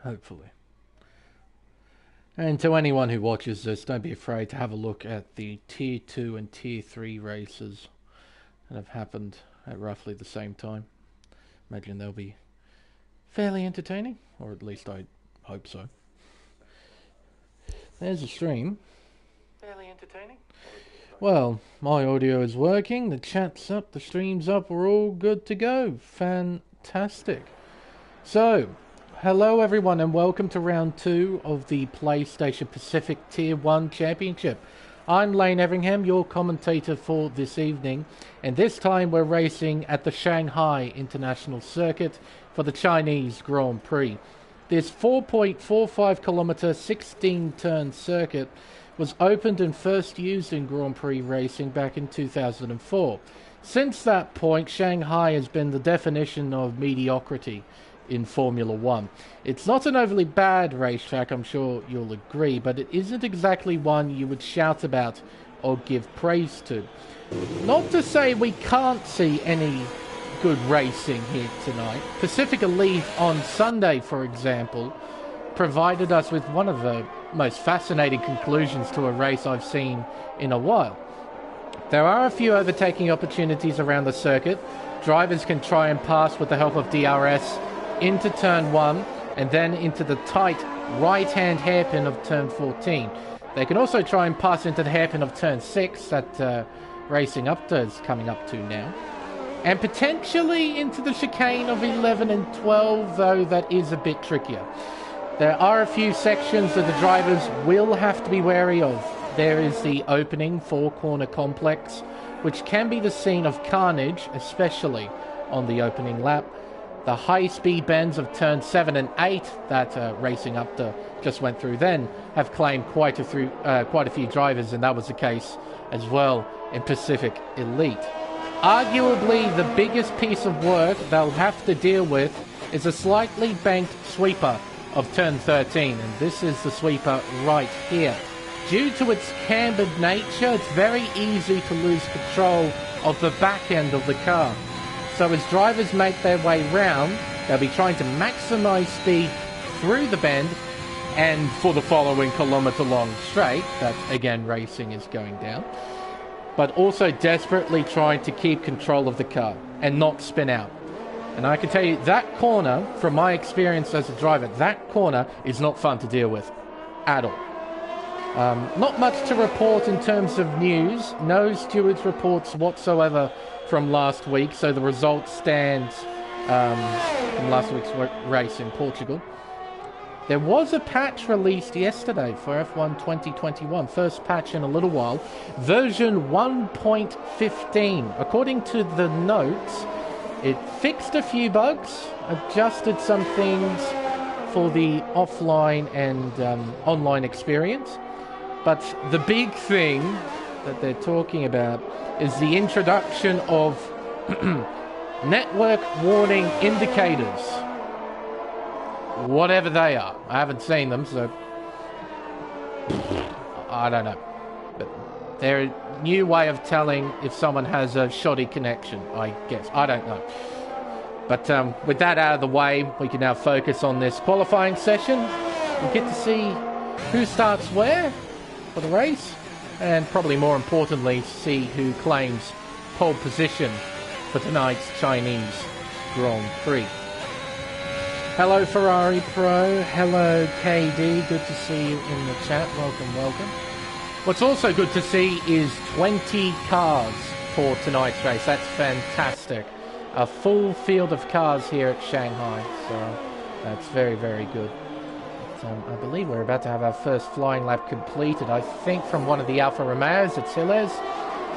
hopefully. And to anyone who watches this, don't be afraid to have a look at the Tier 2 and Tier 3 races that have happened at roughly the same time. Imagine they'll be fairly entertaining, or at least I hope so. There's the stream. Fairly entertaining? Well, my audio is working, the chat's up, the stream's up, we're all good to go. Fantastic. So, hello everyone and welcome to round 2 of the PlayStation Pacific Tier 1 Championship. I'm Lane Everingham, your commentator for this evening, and this time we're racing at the Shanghai International Circuit for the Chinese Grand Prix. This 4.45 kilometer 16-turn circuit was opened and first used in Grand Prix racing back in 2004. Since that point, Shanghai has been the definition of mediocrity in Formula One. It's not an overly bad racetrack, I'm sure you'll agree, but it isn't exactly one you would shout about or give praise to. Not to say we can't see any good racing here tonight. Pacific Elite on Sunday, for example, provided us with one of the most fascinating conclusions to a race I've seen in a while. There are a few overtaking opportunities around the circuit. Drivers can try and pass with the help of DRS into turn 1 and then into the tight right-hand hairpin of turn 14. They can also try and pass into the hairpin of turn 6 that Racing Up to is coming up to now. And potentially into the chicane of 11 and 12, though that is a bit trickier. There are a few sections that the drivers will have to be wary of. There is the opening 4-corner complex, which can be the scene of carnage, especially on the opening lap. The high-speed bends of turn 7 and 8 that Racing Up to just went through then have claimed quite a few drivers, and that was the case as well in Pacific Elite. Arguably, the biggest piece of work they'll have to deal with is a slightly banked sweeper of turn 13, and this is the sweeper right here. Due to its cambered nature, it's very easy to lose control of the back end of the car. So as drivers make their way round, they'll be trying to maximise speed through the bend and for the following kilometre-long straight, that again racing is going down, but also desperately trying to keep control of the car and not spin out. And I can tell you, that corner, from my experience as a driver, that corner is not fun to deal with at all. Not much to report in terms of news. No stewards reports whatsoever from last week, so the result stands from last week's race in Portugal. There was a patch released yesterday for F1 2021, first patch in a little while, version 1.15. According to the notes, it fixed a few bugs, adjusted some things for the offline and online experience. But the big thing that they're talking about is the introduction of network warning indicators. Whatever they are. I haven't seen them, so I don't know. But they're a new way of telling if someone has a shoddy connection, I guess. I don't know. But with that out of the way, we can now focus on this qualifying session. We get to see who starts where for the race, and probably more importantly, see who claims pole position for tonight's Chinese Grand Prix. Hello Ferrari Pro, hello KD, good to see you in the chat, welcome. What's also good to see is 20 cars for tonight's race, that's fantastic. A full field of cars here at Shanghai, so that's very, very good. I believe we're about to have our first flying lap completed. I think from one of the Alfa Romeos, it's Hilles.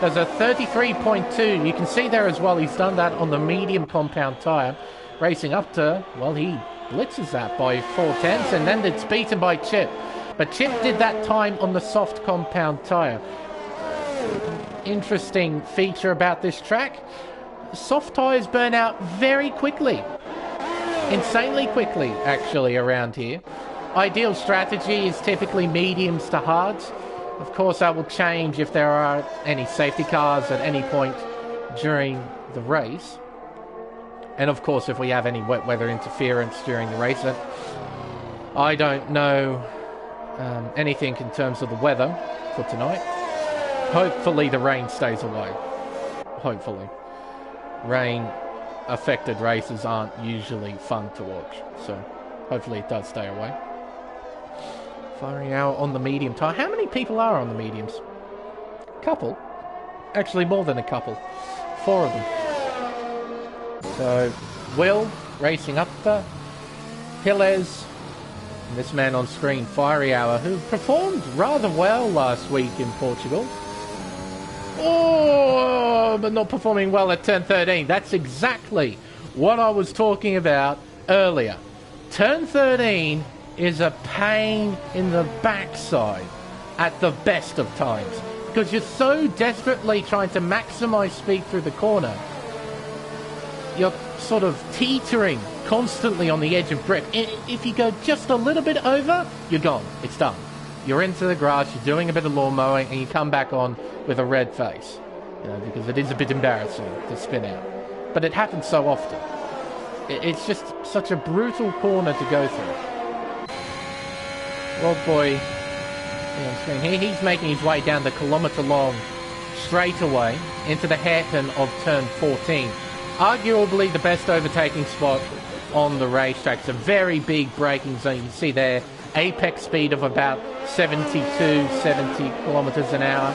There's a 33.2. You can see there as well, he's done that on the medium compound tyre. Racing Up to, well, he blitzes that by 4/10, and then it's beaten by Chip. But Chip did that time on the soft compound tyre. Interesting feature about this track, soft tyres burn out very quickly. Insanely quickly, actually, around here. Ideal strategy is typically mediums to hards. Of course, that will change if there are any safety cars at any point during the race. And of course, if we have any wet weather interference during the race, I don't know anything in terms of the weather for tonight. Hopefully the rain stays away. Hopefully. Rain-affected races aren't usually fun to watch, so hopefully it does stay away. Firing out on the medium tire. How many people are on the mediums? Couple. Actually, more than a couple. 4 of them. So, Will racing up the Pillez. And this man on screen, Fiery Hour, who performed rather well last week in Portugal. Oh, but not performing well at turn 13. That's exactly what I was talking about earlier. Turn 13 is a pain in the backside at the best of times, because you're so desperately trying to maximize speed through the corner. You're sort of teetering constantly on the edge of grip. If you go just a little bit over, you're gone. It's done. You're into the grass, you're doing a bit of lawn mowing, and you come back on with a red face. You know, because it is a bit embarrassing to spin out. But it happens so often. It's just such a brutal corner to go through. Rob Boy, he's making his way down the kilometre-long straightaway into the hairpin of turn 14. Arguably the best overtaking spot on the racetrack. It's a very big braking zone. You can see there, apex speed of about 70 kilometres an hour.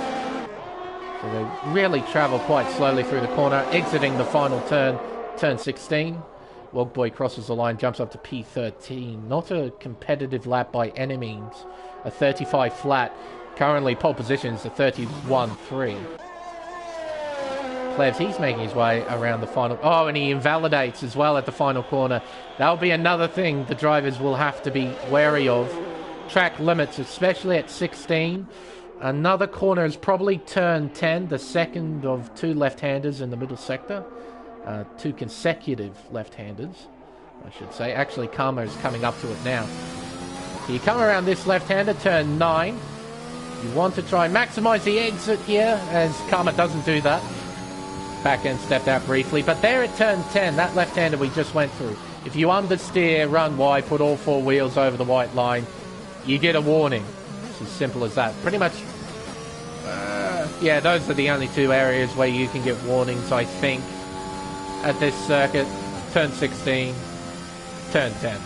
So they really travel quite slowly through the corner, exiting the final turn, turn 16. Wogboy crosses the line, jumps up to P13. Not a competitive lap by any means. A 35 flat. Currently pole position is a 31.3. Plebs, he's making his way around the final. Oh, and he invalidates as well at the final corner. That'll be another thing the drivers will have to be wary of. Track limits, especially at 16. Another corner is probably turn 10, the second of 2 left-handers in the middle sector. 2 consecutive left-handers, I should say. Actually, Karma is coming up to it now. So you come around this left-hander, turn 9. You want to try and maximise the exit here, as Karma doesn't do that. Back end stepped out briefly, but there at turn 10, that left-hander we just went through. If you understeer, run wide, put all 4 wheels over the white line, you get a warning. It's as simple as that. Pretty much, yeah, those are the only 2 areas where you can get warnings, I think, at this circuit. Turn 16, turn 10.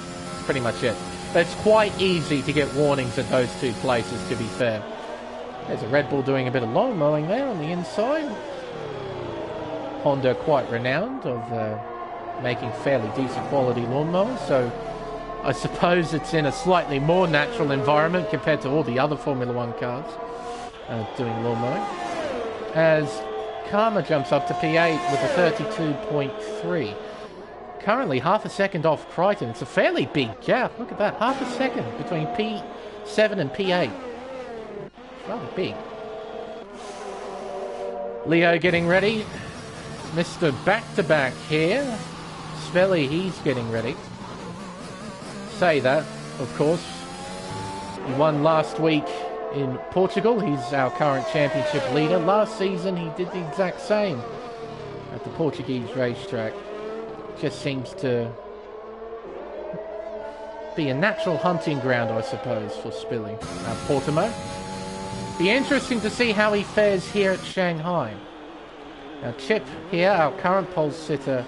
Pretty much it. But it's quite easy to get warnings at those 2 places, to be fair. There's a Red Bull doing a bit of lawn mowing there on the inside. Honda quite renowned of making fairly decent quality lawnmowers, so I suppose it's in a slightly more natural environment compared to all the other Formula 1 cars doing lawn mowing. As Karma jumps up to P8 with a 32.3. Currently half a second off Crichton. It's a fairly big gap. Look at that. Half a second between P7 and P8. It's rather big. Leo getting ready. Mr. Back-to-Back here. Spelly, he's getting ready. Say that, of course. He won last week in Portugal. He's our current championship leader. Last season, he did the exact same at the Portuguese racetrack. Just seems to be a natural hunting ground, I suppose, for Spilly. Portimao. Be interesting to see how he fares here at Shanghai. Now, Chip here, our current pole sitter,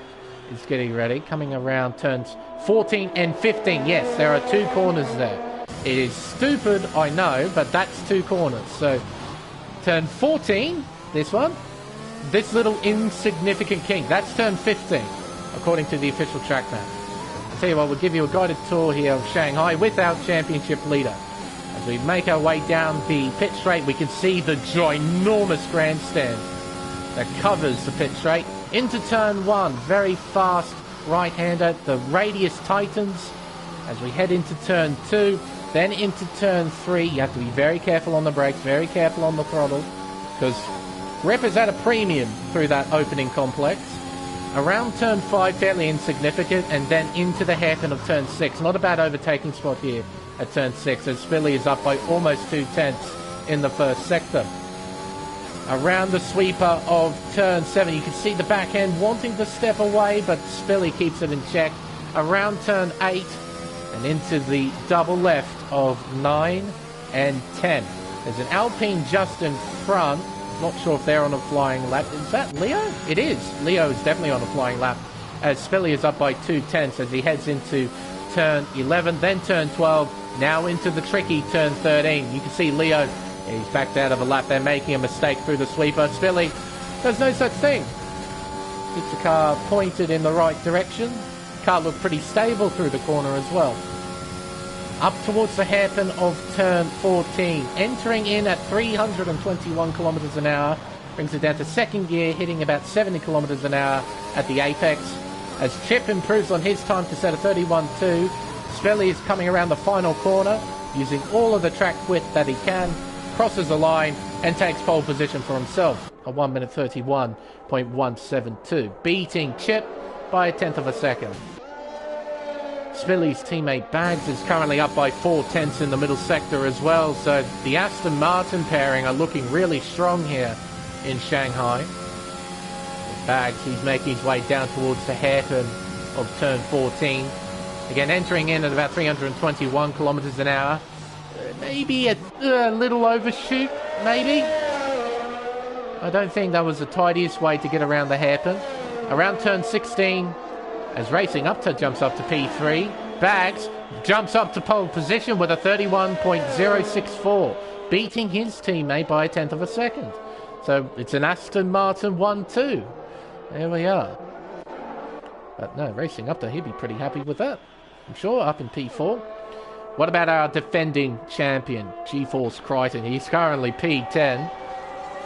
is getting ready, coming around turns 14 and 15. Yes, there are 2 corners there. It is stupid, I know, but that's 2 corners. So, turn 14, this one, this little insignificant king, that's turn 15, according to the official track map. I'll tell you what, we'll give you a guided tour here of Shanghai with our championship leader. As we make our way down the pit straight, we can see the ginormous grandstand that covers the pit straight. Into turn 1, very fast right-hander. The radius tightens as we head into turn 2, then into turn 3. You have to be very careful on the brakes, very careful on the throttle, because grip is at a premium through that opening complex. Around turn 5, fairly insignificant, and then into the hairpin of turn 6. Not a bad overtaking spot here at turn 6, as Spilly is up by almost 2/10 in the first sector. Around the sweeper of turn 7, you can see the back end wanting to step away, but Spilly keeps it in check. Around turn 8, and into the double left of 9 and 10. There's an Alpine just in front. Not sure if they're on a flying lap. Is that Leo? It is. Leo is definitely on a flying lap, as Spilly is up by 2/10 as he heads into turn 11, then turn 12, now into the tricky turn 13. You can see Leo, he's backed out of a lap. They're making a mistake through the sweeper. Spilly, there's no such thing. Keeps the car pointed in the right direction. Car looked pretty stable through the corner as well. Up towards the hairpin of turn 14, entering in at 321 kilometers an hour, brings it down to second gear, hitting about 70 kilometers an hour at the apex. As Chip improves on his time to set a 31.2, Spelly is coming around the final corner, using all of the track width that he can, crosses the line and takes pole position for himself, a 1 minute 31.172, beating Chip by 1/10 of a second. Spilly's teammate Bags is currently up by 4/10 in the middle sector as well, so the Aston Martin pairing are looking really strong here in Shanghai. Bags, he's making his way down towards the hairpin of turn 14. Again, entering in at about 321 kilometers an hour. Maybe a little overshoot, maybe. I don't think that was the tidiest way to get around the hairpin. Around turn 16, as Racing Up to jumps up to P3, Bags jumps up to pole position with a 31.064, beating his teammate by 1/10 of a second. So it's an Aston Martin 1-2. There we are. But no, Racing Up to, he'd be pretty happy with that, I'm sure, up in P4. What about our defending champion, G-Force Crichton? He's currently P10.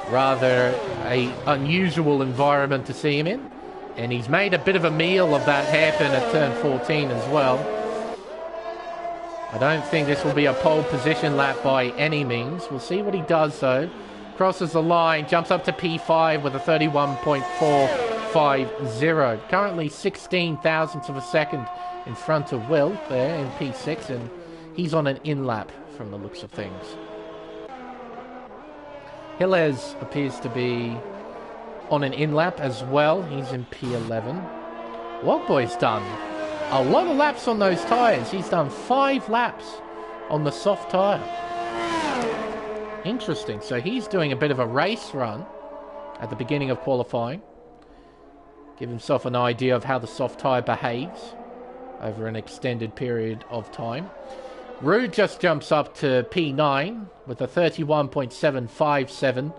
Rather a unusual environment to see him in. And he's made a bit of a meal of that hairpin at turn 14 as well. I don't think this will be a pole position lap by any means. We'll see what he does though. Crosses the line, jumps up to P5 with a 31.450. Currently 16 thousandths of a second in front of Will there in P6, and he's on an in-lap from the looks of things. Hilles appears to be on an in-lap as well. He's in P11. Wogboy's done a lot of laps on those tyres. He's done 5 laps on the soft tyre. Interesting. So he's doing a bit of a race run at the beginning of qualifying. Give himself an idea of how the soft tyre behaves over an extended period of time. Rude just jumps up to P9 with a 31.757,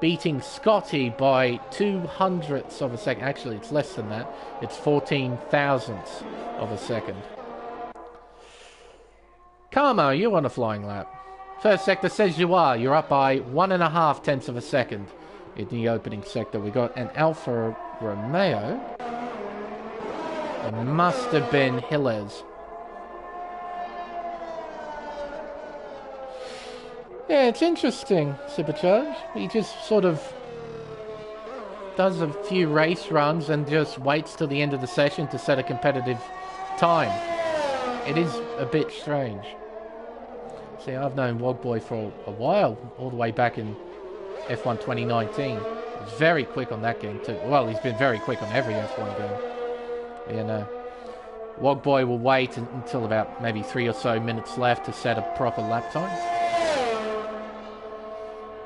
beating Scotty by 200ths of a second. Actually, it's less than that. It's 14 thousandths of a second. Karma, you on a flying lap. First sector says you are. You're up by 1.5 tenths of a second in the opening sector. We got an Alfa Romeo. It must have been Hilles. Yeah, it's interesting, Supercharge. He just sort of does a few race runs and just waits till the end of the session to set a competitive time. It is a bit strange. See, I've known Wogboy for a while, all the way back in F1 2019. He was very quick on that game too. Well, he's been very quick on every F1 game. You know, Wogboy will wait until about maybe 3 or so minutes left to set a proper lap time.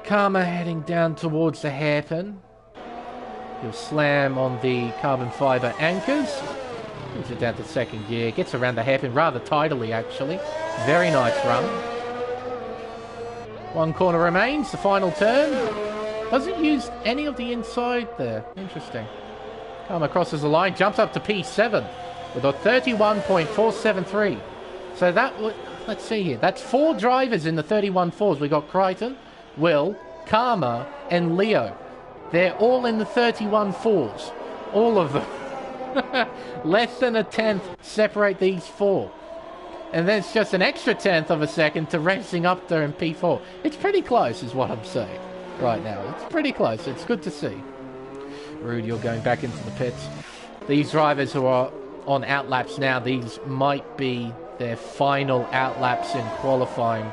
Karma heading down towards the hairpin. He'll slam on the carbon fibre anchors. Moves it down to second gear. Gets around the hairpin rather tidily, actually. Very nice run. One corner remains, the final turn. Doesn't use any of the inside there. Interesting. Karma crosses the line, jumps up to P7 with a 31.473. So that would, let's see here. That's 4 drivers in the 31.4s. We got Crichton, Will, Karma, and Leo. They're all in the 31.4s. All of them. Less than a tenth separate these 4. And then it's just an extra tenth of a second to Racing Up there in P4. It's pretty close is what I'm saying right now. It's pretty close. It's good to see. Rude, you're going back into the pits. These drivers who are on outlaps now, these might be their final outlaps in qualifying.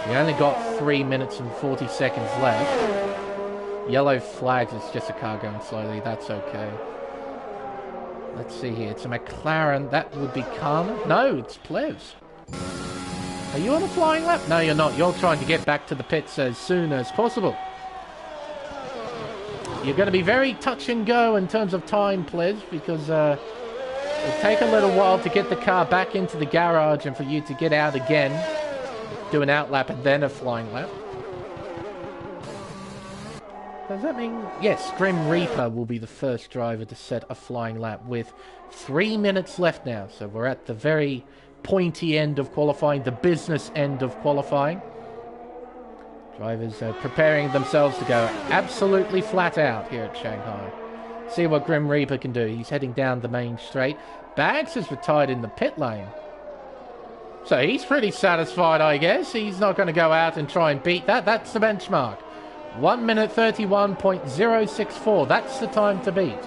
We only got 3 minutes and 40 seconds left. Yellow flags, it's just a car going slowly. That's okay. Let's see here. It's a McLaren. That would be Karma. No, it's Plevs. Are you on a flying lap? No, you're not. You're trying to get back to the pits as soon as possible. You're going to be very touch and go in terms of time, Plevs, because it'll take a little while to get the car back into the garage and for you to get out again, do an out lap and then a flying lap. Does that mean... Yes, Grim Reaper will be the first driver to set a flying lap with 3 minutes left now. So we're at the very pointy end of qualifying, the business end of qualifying. Drivers are preparing themselves to go absolutely flat out here at Shanghai. See what Grim Reaper can do. He's heading down the main straight. Bags is retired in the pit lane. So he's pretty satisfied, I guess. He's not going to go out and try and beat that. That's the benchmark. 1 minute 31.064. That's the time to beat.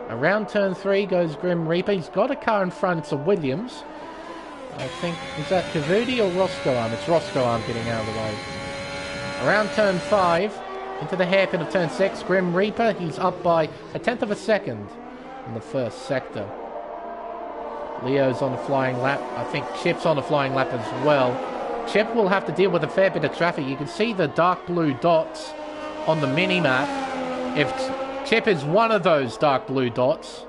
Around turn 3 goes Grim Reaper. He's got a car in front. It's a Williams. I think, is that Kavudi or Roscoe Arm? It's Roscoe Arm getting out of the way. Around turn 5, into the hairpin of turn 6, Grim Reaper, he's up by 1/10 of a second in the first sector. Leo's on a flying lap. I think Chip's on a flying lap as well. Chip will have to deal with a fair bit of traffic. You can see the dark blue dots on the mini-map. If Chip is one of those dark blue dots,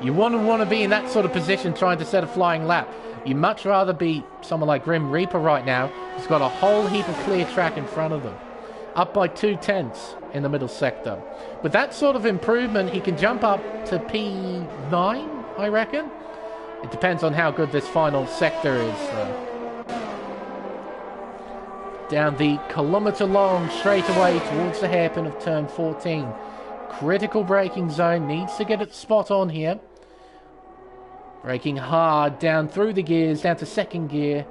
you wouldn't want to be in that sort of position trying to set a flying lap. You'd much rather be someone like Grim Reaper right now, who's got a whole heap of clear track in front of them. Up by 2/10 in the middle sector. With that sort of improvement, he can jump up to P9, I reckon. It depends on how good this final sector is, though. Down the kilometre-long straightaway towards the hairpin of turn 14. Critical braking zone, needs to get it spot on here. Braking hard, down through the gears, down to second gear.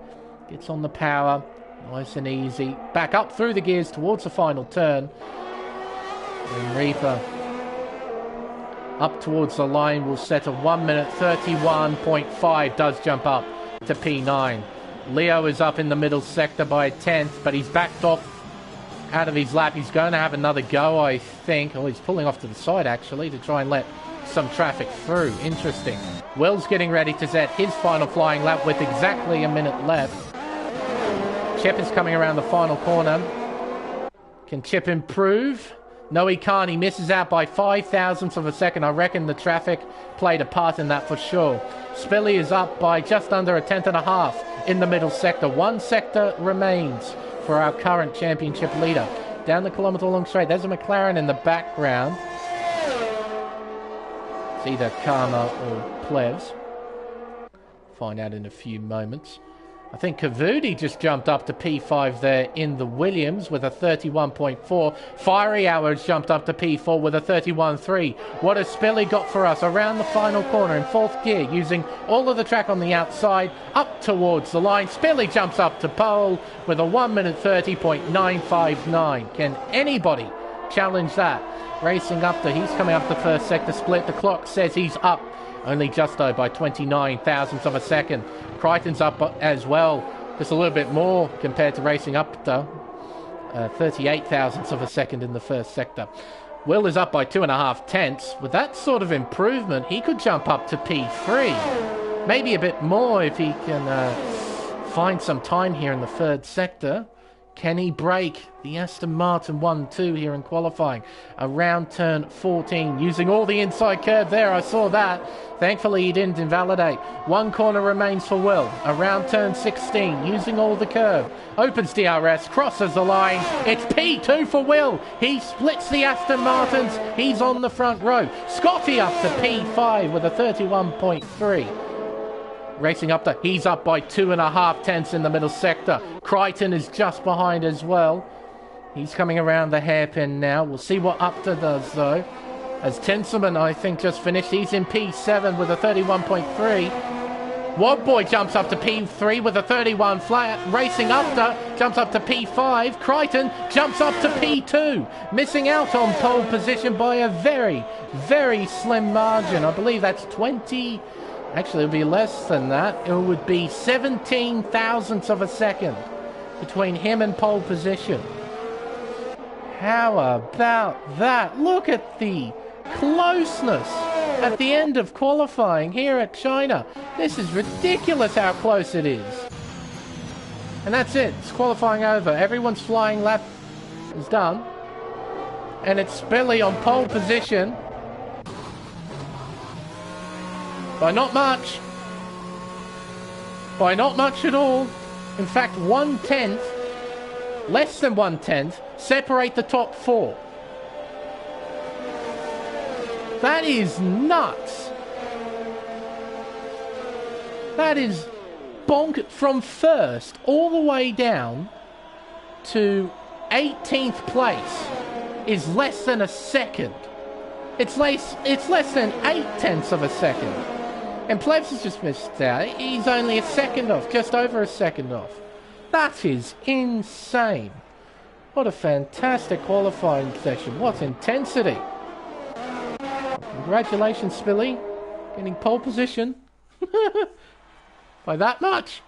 Gets on the power, nice and easy. Back up through the gears towards the final turn. And Reaper up towards the line will set a 1 minute 31.5, does jump up to P9. Leo is up in the middle sector by 1/10, but he's backed off out of his lap. He's going to have another go, I think. Oh, he's pulling off to the side, actually, to try and let some traffic through. Interesting. Will's getting ready to set his final flying lap with exactly a minute left. Chip is coming around the final corner. Can Chip improve? No, he can't. He misses out by 0.005 of a second. I reckon the traffic played a part in that for sure. Spilly is up by just under 1/10.5 in the middle sector. One sector remains for our current championship leader. Down the kilometre-long straight, there's a McLaren in the background. It's either Karma or Plevs. Find out in a few moments. I think Kavudi just jumped up to P5 there in the Williams with a 31.4. Fiery Hours jumped up to P4 with a 31.3. What has Spilly got for us around the final corner in 4th gear, using all of the track on the outside up towards the line? Spilly jumps up to pole with a 1 minute 30.959. Can anybody challenge that? Racing up to, he's coming up the first sector split. The clock says he's up only just though by 29 thousandths of a second. Crichton's up as well, just a little bit more compared to racing up though. 38 thousandths of a second in the first sector. Will is up by 2.5 tenths. With that sort of improvement, he could jump up to P3. Maybe a bit more if he can find some time here in the third sector. Can he break the Aston Martin 1-2 here in qualifying? Around turn 14, using all the inside curve there. I saw that. Thankfully, he didn't invalidate. One corner remains for Will. Around turn 16, using all the curve. Opens DRS, crosses the line. It's P2 for Will. He splits the Aston Martins. He's on the front row. Scotty up to P5 with a 31.3. Racing up there, he's up by 2.5 tenths in the middle sector. Crichton is just behind as well. He's coming around the hairpin now. We'll see what Upton does though. As Tinselman, I think, just finished. He's in P7 with a 31.3. Wadboy jumps up to P3 with a 31 flat. Racing Upton jumps up to P5. Crichton jumps up to P2. Missing out on pole position by a very, very slim margin. I believe that's 20... Actually, it would be less than that. It would be 17 thousandths of a second between him and pole position. How about that? Look at the closeness at the end of qualifying here at China. This is ridiculous how close it is. And that's it. It's qualifying over. Everyone's flying lap is done. And it's Billy on pole position. By not much. By not much at all. In fact, 1/10, less than 1/10, separate the top four. That is nuts. That is bonk from first all the way down to 18th place is less than a second. It's less than 0.8 of a second. And Plebs has just missed out. He's only a second off, just over a second off. That is insane. What a fantastic qualifying session. What intensity. Congratulations, Spilly. Getting pole position. By that much.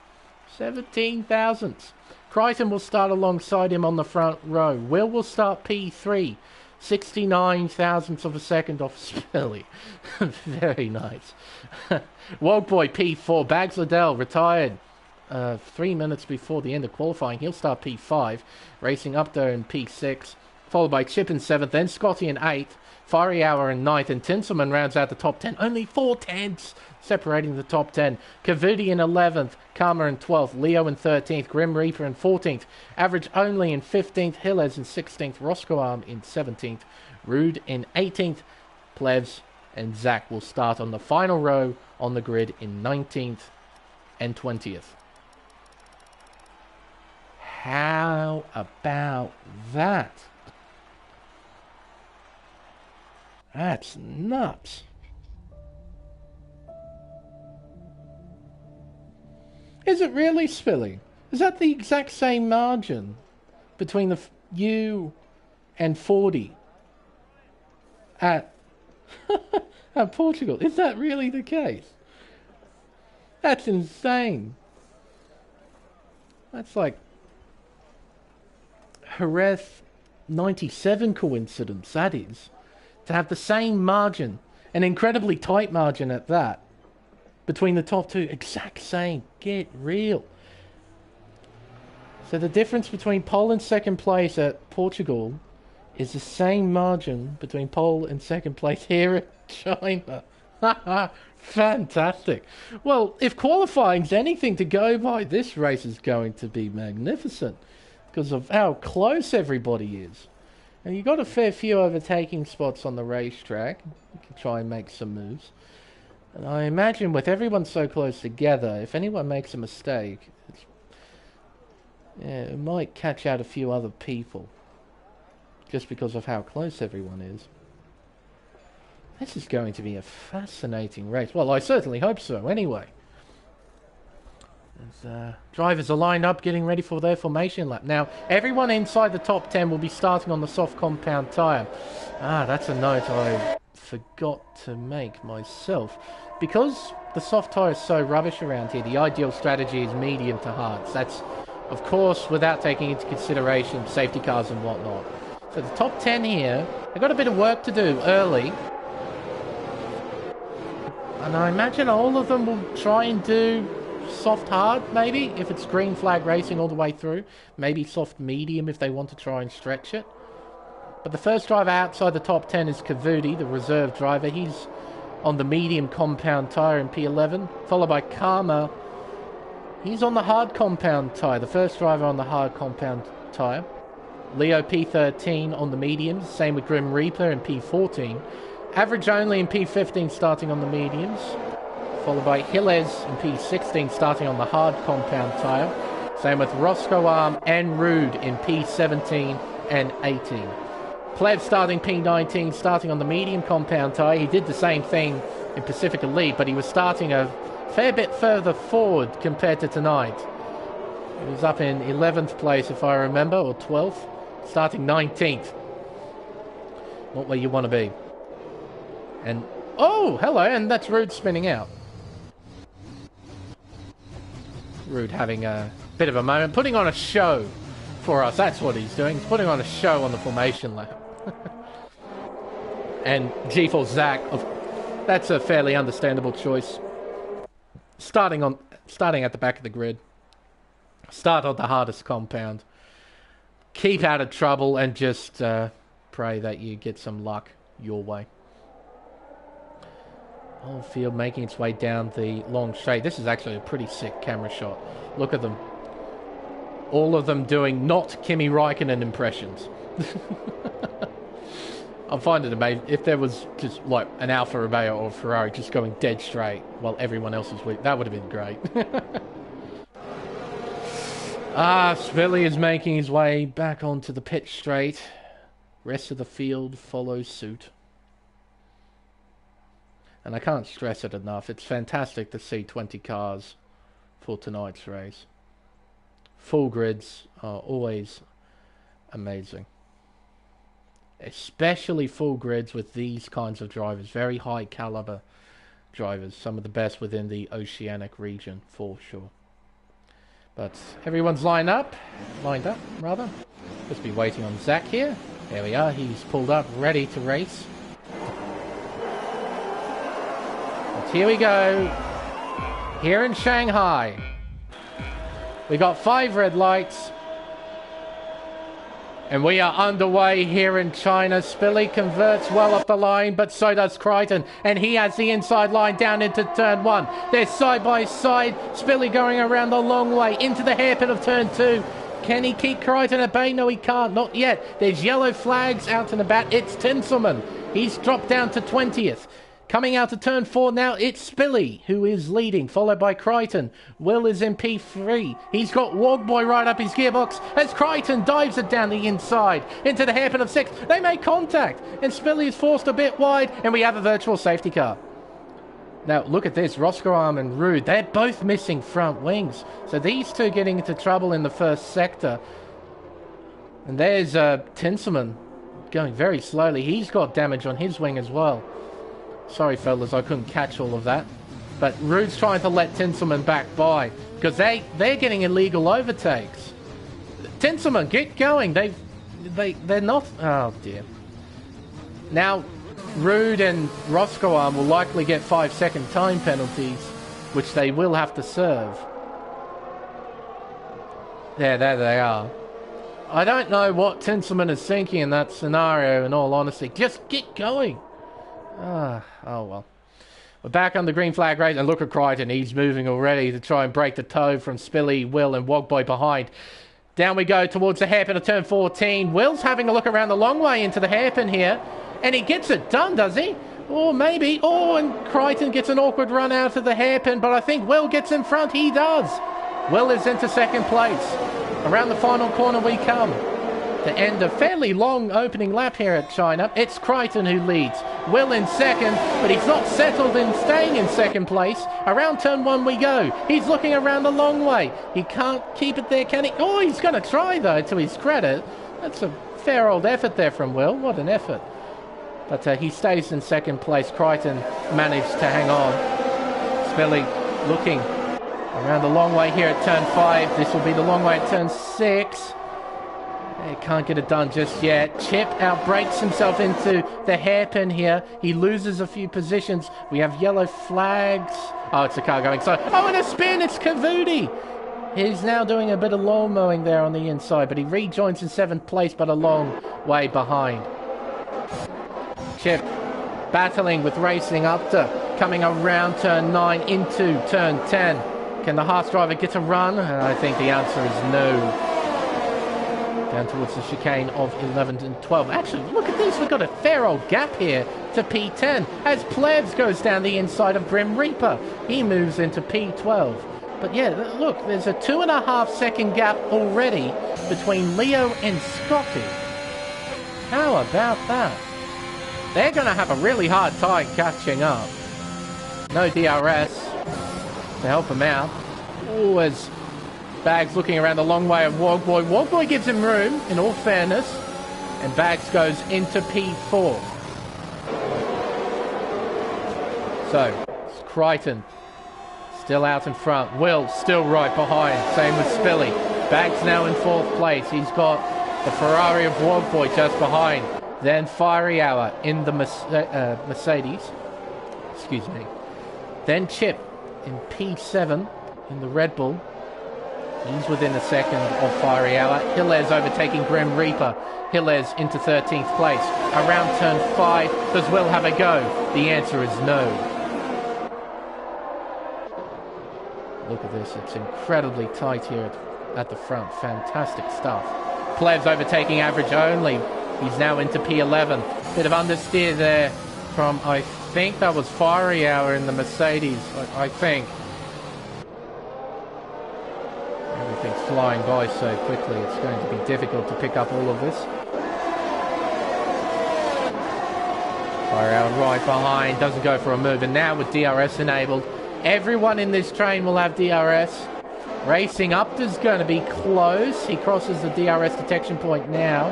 17 thousandths. Crichton will start alongside him on the front row. Will start P3. 69 thousandths of a second off Spilly. Very nice. Wogboy P4. Bags Liddell retired 3 minutes before the end of qualifying. He'll start P5. Racing up there in P6. Followed by Chip in 7th. Then Scotty in 8th. Fiery Hour in 9th. And Tinselman rounds out the top 10. Only 4/10 separating the top 10. Kavudi in 11th. Karma in 12th. Leo in 13th. Grim Reaper in 14th. Average Only in 15th. Hillez in 16th. Roscoe Arm in 17th. Rude in 18th. Plebs and Zach will start on the final row on the grid in 19th and 20th. How about that? That's nuts. Is it really, Spilly? Is that the exact same margin between the you and 40 at Portugal? Is that really the case? That's insane. That's like Jerez 97 coincidence, that is. To have the same margin, an incredibly tight margin at that, between the top two, exact same. Get real. So the difference between pole and second place at Portugal is the same margin between pole and second place here at China. Fantastic. Well, if qualifying's anything to go by, this race is going to be magnificent because of how close everybody is. And you got a fair few overtaking spots on the racetrack. You can try and make some moves. And I imagine with everyone so close together, if anyone makes a mistake, it might catch out a few other people. Just because of how close everyone is. This is going to be a fascinating race. Well, I certainly hope so, anyway. As drivers are lined up, getting ready for their formation lap. Now, everyone inside the top 10 will be starting on the soft compound tyre. That's a note I forgot to make myself. Because the soft tyre is so rubbish around here, the ideal strategy is medium to hards. That's, of course, without taking into consideration safety cars and whatnot. So the top 10 here, they've got a bit of work to do early. And I imagine all of them will try and do soft hard, maybe, if it's green flag racing all the way through. Maybe soft medium if they want to try and stretch it. But the first driver outside the top 10 is Kavudi, the reserve driver. He's on the medium compound tyre in P11, followed by Karma. He's on the hard compound tyre, the first driver on the hard compound tyre. Leo P13 on the mediums, same with Grim Reaper in P14. Average Only in P15 starting on the mediums, followed by Hillez in P16 starting on the hard compound tyre. Same with Roscoe Arm and Rude in P17 and 18. Pleb starting P19, starting on the medium compound tyre. He did the same thing in Pacific Elite, but he was starting a fair bit further forward compared to tonight. He was up in 11th place, if I remember, or 12th, starting 19th. Not where you want to be. And, oh, hello, and that's Rude spinning out. Rude having a bit of a moment, putting on a show for us. That's what he's doing. He's putting on a show on the formation lap. And G4 Zach, That's a fairly understandable choice. Starting at the back of the grid. Start on the hardest compound. Keep out of trouble and just pray that you get some luck your way. Whole field making its way down the long straight. This is actually a pretty sick camera shot. Look at them. All of them doing not Kimi Räikkönen impressions. I find it amazing. If there was just like an Alfa Romeo or Ferrari just going dead straight while everyone else is weak, that would have been great. Spilly is making his way back onto the pit straight. Rest of the field follows suit. And I can't stress it enough. It's fantastic to see 20 cars for tonight's race. Full grids are always amazing. Especially full grids with these kinds of drivers. Very high caliber drivers. Some of the best within the Oceanic region, for sure. But everyone's lined up, rather. Just be waiting on Zach here. There we are. He's pulled up, ready to race. And here we go. Here in Shanghai. We got 5 red lights. And we are underway here in China. Spilly converts well off the line, but so does Crichton. And he has the inside line down into turn 1. They're side by side. Spilly going around the long way into the hairpin of turn 2. Can he keep Crichton at bay? No, he can't. Not yet. There's yellow flags out and about. It's Tinselman. He's dropped down to 20th. Coming out to turn 4 now, it's Spilly, who is leading, followed by Crichton. Will is in P3. He's got Wogboy right up his gearbox as Crichton dives it down the inside into the hairpin of 6. They make contact, and Spilly is forced a bit wide, and we have a virtual safety car. Now, look at this. Roscoearm and Rude, they're both missing front wings. So these two getting into trouble in the first sector. And there's Tinselman going very slowly. He's got damage on his wing as well. Sorry, fellas, I couldn't catch all of that. But Rude's trying to let Tinselman back by because they're getting illegal overtakes. Tinselman, get going. They're not. Oh dear. Now, Rude and Roscoearm will likely get 5-second time penalties, which they will have to serve. There they are. I don't know what Tinselman is thinking in that scenario. In all honesty, just get going. Oh well. We're back on the green flag race, and look at Crichton. He's moving already to try and break the toe from Spilly, Will, and Wogboy behind. Down we go towards the hairpin of turn 14. Will's having a look around the long way into the hairpin here, and he gets it done, does he? Or maybe. Oh, and Crichton gets an awkward run out of the hairpin, but I think Will gets in front. He does. Will is into second place. Around the final corner we come. To end a fairly long opening lap here at China. It's Crichton who leads. Will in second, but he's not settled in staying in second place. Around turn 1 we go. He's looking around the long way. He can't keep it there, can he? Oh, he's going to try, though, to his credit. That's a fair old effort there from Will. What an effort. But he stays in second place. Crichton managed to hang on. Spilly looking around the long way here at turn 5. This will be the long way at turn 6. He can't get it done just yet. Chip outbrakes himself into the hairpin here. He loses a few positions. We have yellow flags. Oh, it's a car going slow. Oh, and a spin. It's Cavudi. He's now doing a bit of lawn mowing there on the inside, but he rejoins in 7th place, but a long way behind. Chip battling with Racing Upter, coming around turn 9 into turn 10. Can the Haas driver get a run? I think the answer is no. Down towards the chicane of 11 and 12. Actually, look at this. We've got a fair old gap here to P10 as Plebs goes down the inside of Grim Reaper. He moves into P12. But yeah, look, there's a 2.5 second gap already between Leo and Scotty. How about that? They're going to have a really hard time catching up. No DRS to help him out. Oh, as Bags looking around the long way of Wogboy. Wogboy gives him room, in all fairness. And Bags goes into P4. So, it's Crichton still out in front. Will still right behind. Same with Spilly. Bags now in 4th place. He's got the Ferrari of Wogboy just behind. Then Fiery Hour in the Mercedes. Excuse me. Then Chip in P7 in the Red Bull. He's within a second of Fiery Hour. Hillez overtaking Grim Reaper. Hillez into 13th place. Around turn 5, does Will have a go? The answer is no. Look at this, it's incredibly tight here at the front. Fantastic stuff. Plebs overtaking Average Only. He's now into P11. Bit of understeer there from, I think that was Fiery Hour in the Mercedes, I think. Everything's flying by so quickly, it's going to be difficult to pick up all of this. Fiery Hour right behind, doesn't go for a move, and now with DRS enabled, everyone in this train will have DRS. Racing Up is going to be close. He crosses the DRS detection point now.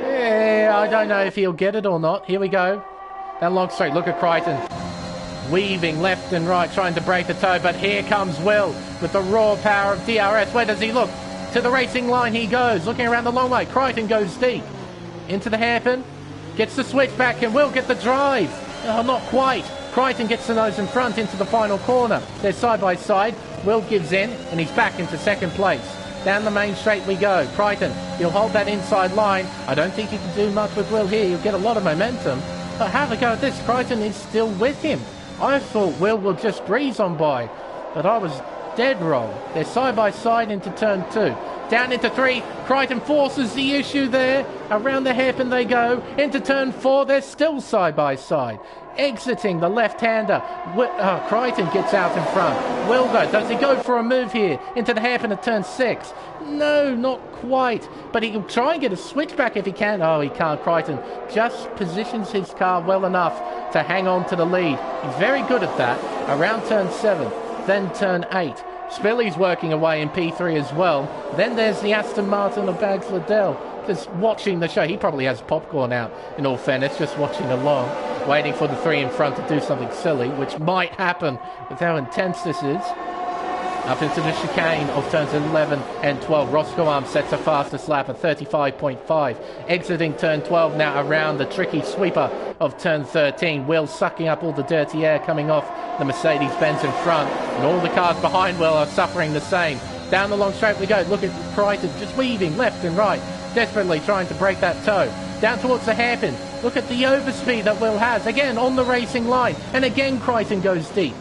Yeah, I don't know if he'll get it or not. Here we go. That long straight. Look at Crichton. Weaving left and right, trying to break the toe. But here comes Will with the raw power of DRS. Where does he look? To the racing line he goes. Looking around the long way. Crichton goes deep. Into the hairpin. Gets the switch back and will get the drive. Oh, not quite. Crichton gets the nose in front into the final corner. They're side by side. Will gives in and he's back into second place. Down the main straight we go. Crichton, he'll hold that inside line. I don't think he can do much with Will here. He'll get a lot of momentum. But have a go at this. Crichton is still with him. I thought Will just breeze on by. But I was dead wrong. They're side by side into turn 2. Down into 3. Crichton forces the issue there. Around the hairpin they go. Into turn 4. They're still side by side. Exiting the left-hander. Crichton gets out in front. Will go. Does he go for a move here? Into the hairpin at turn 6. No, not quite. But he'll try and get a switchback if he can. Oh, he can't. Crichton just positions his car well enough to hang on to the lead. He's very good at that. Around turn 7. Then turn 8. Spilly's working away in P3 as well. Then there's the Aston Martin of Bags Liddell. Just watching the show. He probably has popcorn out, in all fairness, just watching along. Waiting for the 3 in front to do something silly, which might happen with how intense this is. Up into the chicane of turns 11 and 12. Roscoe Arm sets a fastest lap at 35.5. Exiting turn 12 now around the tricky sweeper of turn 13. Will sucking up all the dirty air coming off the Mercedes-Benz in front. And all the cars behind Will are suffering the same. Down the long straight we go. Look at Crichton just weaving left and right. Desperately trying to break that toe. Down towards the hairpin. Look at the overspeed that Will has. Again on the racing line. And again Crichton goes deep.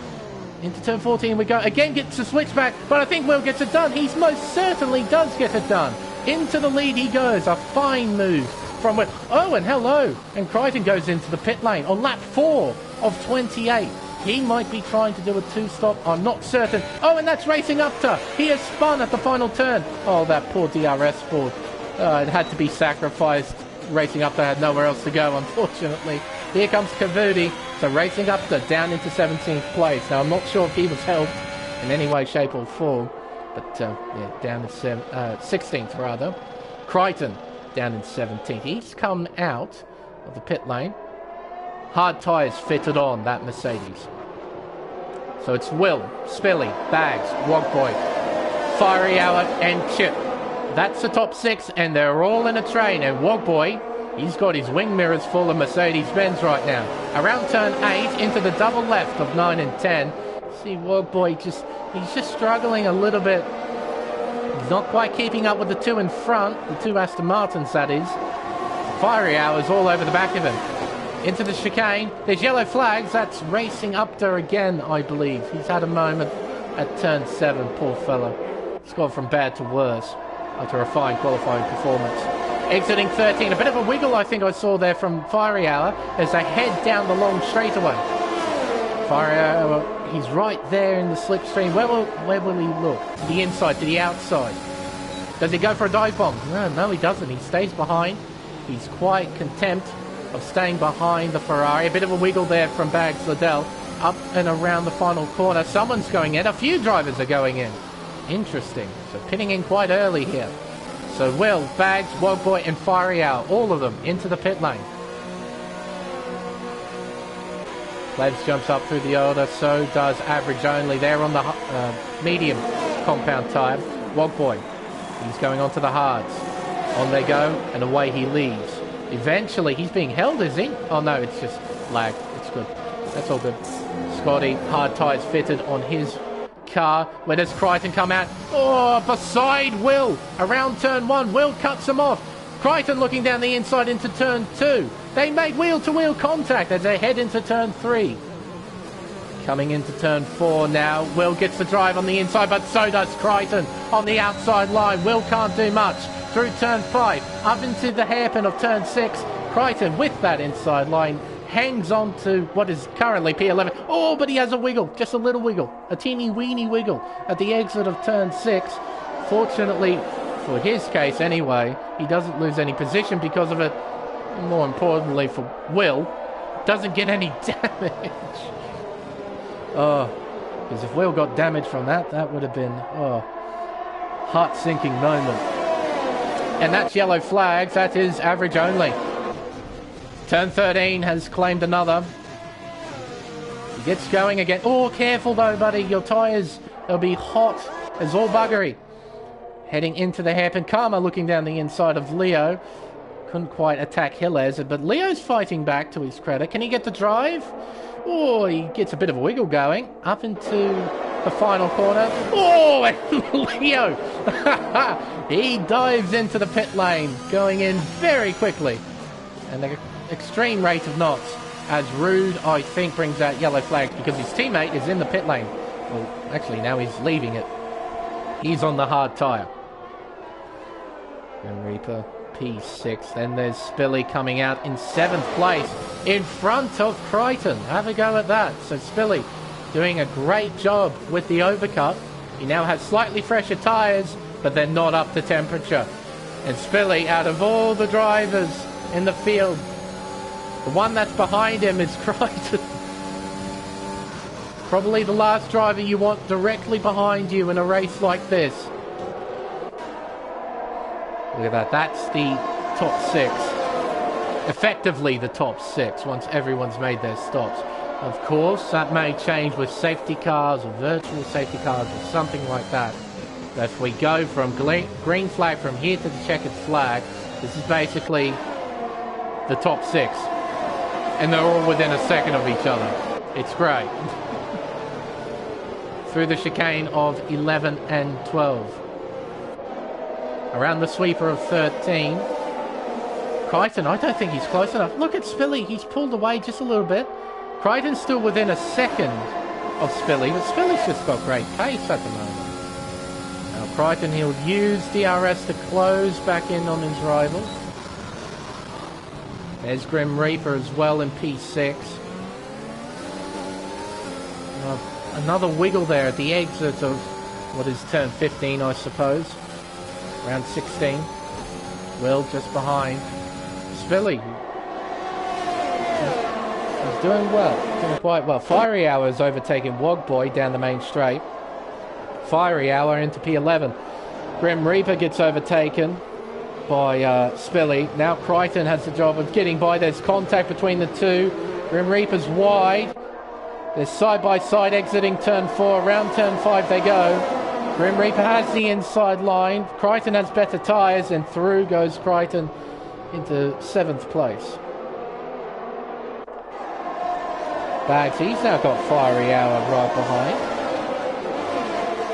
Into turn 14 we go. Again gets a switchback. But I think Will gets it done. He most certainly does get it done. Into the lead he goes. A fine move from Will. Oh, and hello. And Crichton goes into the pit lane on lap 4 of 28. He might be trying to do a 2-stop. I'm not certain. Oh, and that's Racing Up to. He has spun at the final turn. Oh, that poor DRS board. It had to be sacrificed. Racing Up to had nowhere else to go, unfortunately. Here comes Cavudi. So Racing Up to down into 17th place. Now, I'm not sure if he was helped in any way, shape or form. But, yeah, down in 16th, rather. Crichton down in 17th. He's come out of the pit lane. Hard tyres fitted on that Mercedes. So it's Will, Spilly, Bags, Wogboy, Fiery Hour and Chip. That's the top 6 and they're all in a train. And Wogboy, he's got his wing mirrors full of Mercedes-Benz right now. Around turn 8 into the double left of 9 and 10. See Wogboy he's just struggling a little bit. He's not quite keeping up with the 2 in front. The 2 Aston Martins, that is. Fiery Hour's all over the back of him. Into the chicane. There's yellow flags. That's Racing Up there again, I believe. He's had a moment at turn 7, poor fella. It's gone from bad to worse after a fine qualifying performance. Exiting 13. A bit of a wiggle I think I saw there from Fiery Hour as they head down the long straightaway. Fiery Hour, he's right there in the slipstream. Where will he look? To the inside, to the outside. Does he go for a dive bomb? No, he doesn't. He stays behind. He's quite content of staying behind the Ferrari. A bit of a wiggle there from Bags Liddell. Up and around the final corner. Someone's going in. A few drivers are going in. Interesting. So pitting in quite early here. So Will, Bags, Wogboy and Fiery Hour, all of them into the pit lane. Labs jumps up through the order. So does Average Only. They're on the medium compound tyre. Wogboy, he's going on to the hards. On they go and away he leaves. Eventually, he's being held, is he? Oh no, it's just lag. It's good. That's all good. Scotty, hard tyres fitted on his car. Where does Crichton come out? Oh, beside Will. Around turn 1. Will cuts him off. Crichton looking down the inside into turn 2. They make wheel-to-wheel contact as they head into turn 3. Coming into turn 4 now. Will gets the drive on the inside, but so does Crichton on the outside line. Will can't do much. Through turn 5, up into the hairpin of turn 6. Crichton, with that inside line, hangs on to what is currently P11. Oh, but he has a wiggle, just a little wiggle, a teeny weeny wiggle at the exit of turn 6. Fortunately, for his case anyway, he doesn't lose any position because of it. More importantly for Will, doesn't get any damage. Oh, because if Will got damage from that, that would have been, heart-sinking moment. And that's yellow flags. That is average only. Turn 13 has claimed another. He gets going again. Oh, careful though, buddy. Your tyres, they'll be hot as all buggery. Heading into the hairpin. Karma looking down the inside of Leo. Couldn't quite attack Hillez, but Leo's fighting back to his credit. Can he get the drive? Oh, he gets a bit of a wiggle going. Up into the final corner. Oh, and Leo! He dives into the pit lane, going in very quickly. And the extreme rate of knots, as Rude, I think, brings out yellow flags because his teammate is in the pit lane. Well, actually, now he's leaving it. He's on the hard tyre. And Reaper, P6. Then there's Spilly coming out in 7th place in front of Crichton. Have a go at that. So Spilly doing a great job with the overcut. He now has slightly fresher tyres, but they're not up to temperature. And Spilly, out of all the drivers in the field, the one that's behind him is Crichton. Probably the last driver you want directly behind you in a race like this. Look at that. That's the top 6. Effectively the top 6 once everyone's made their stops. Of course, that may change with safety cars or virtual safety cars or something like that. But if we go from green flag from here to the checkered flag, this is basically the top 6. And they're all within a second of each other. It's great. Through the chicane of 11 and 12. Around the sweeper of 13. Crichton, I don't think he's close enough. Look at Spilly, he's pulled away just a little bit. Crichton's still within a second of Spilly, but Spilly's just got great pace at the moment. Now Crichton, he'll use DRS to close back in on his rival. There's Grim Reaper as well in P6. Another wiggle there at the exit of what is turn 15, I suppose. Round 16. Will just behind. Spilly. He's doing well. Doing quite well. Fiery Hour's overtaken Wogboy down the main straight. Fiery Hour into P11. Grim Reaper gets overtaken by Spilly. Now Crichton has the job of getting by. There's contact between the two. Grim Reaper's wide. They're side-by-side exiting turn 4. Around turn 5 they go. Grim Reaper has the inside line. Crichton has better tyres, and through goes Crichton into 7th place. Bags, he's now got Fiery Hour right behind.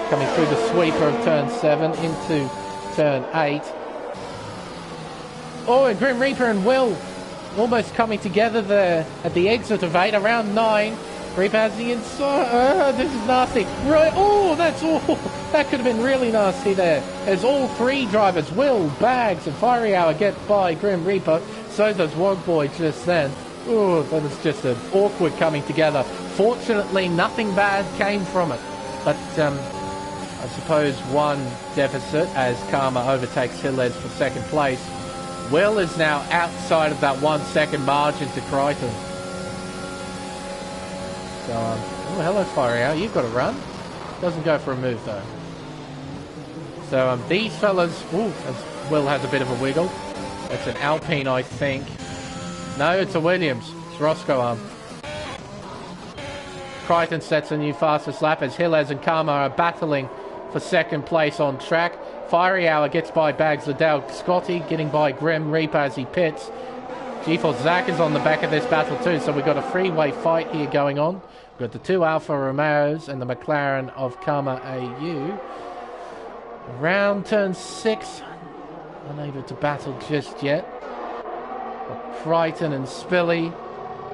Coming through the sweeper of turn 7 into turn 8. Oh, and Grim Reaper and Will almost coming together there at the exit of 8, around 9. Reaper has the inside. This is nasty. Right. Oh, that's awful. That could have been really nasty there. As all 3 drivers, Will, Bags, and Fiery Hour, get by Grim Reaper. So does Wogboy just then. Oh, that was just an awkward coming together. Fortunately, nothing bad came from it. But I suppose one deficit as Karma overtakes Hillez for 2nd place. Will is now outside of that 1 second margin to Crichton. So, oh, hello, Fiery Hour. You've got a run. Doesn't go for a move, though. So, these fellas... Ooh, Will has a bit of a wiggle. That's an Alpine, I think. No, it's a Williams. It's Roscoe. Crichton sets a new fastest lap as Hillez and Karma are battling for 2nd place on track. Fiery Hour gets by Bags Liddell. Scotty getting by Grim Reaper as he pits. GeForce Zach is on the back of this battle too, so we've got a three-way fight here going on. We've got the two Alfa Romeos and the McLaren of Karma AU. Round turn 6, unable to battle just yet. Crichton and Spilly,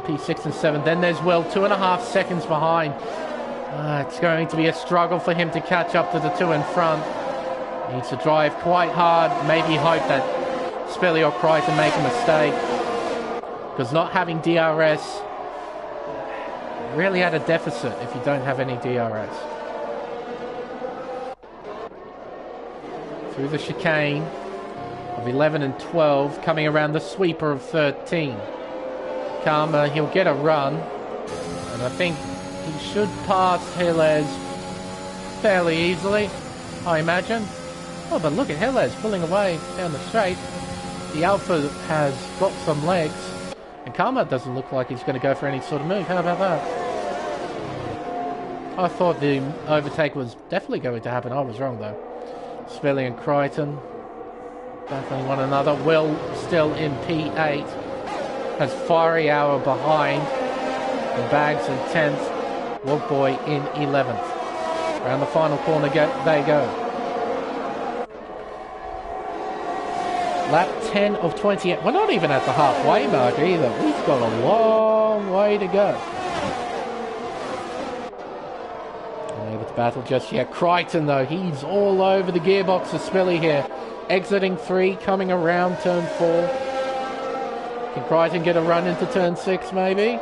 P6 and 7. Then there's Will, 2.5 seconds behind. It's going to be a struggle for him to catch up to the two in front. Needs to drive quite hard, maybe hope that Spilly or Crichton make a mistake. Because not having DRS really at a deficit if you don't have any DRS. Through the chicane of 11 and 12, coming around the sweeper of 13. Karma, he'll get a run, and I think he should pass Helez fairly easily, I imagine. Oh, but look at Helez pulling away down the straight. The Alpha has got some legs, and Karma doesn't look like he's going to go for any sort of move. How about that? I thought the overtake was definitely going to happen. I was wrong, though. Spilly and Crichton battling one another. Will still in P8. Has Fiery Hour behind. The Bags in 10th. Wogboy in 11th. Around the final corner they go. Lap 10 of 28. We're not even at the halfway mark either. We've got a long way to go. Unable to battle just yet. Crichton, though, he's all over the gearbox of Spilly here. Exiting 3, coming around turn 4. Can Crichton get a run into turn 6, maybe?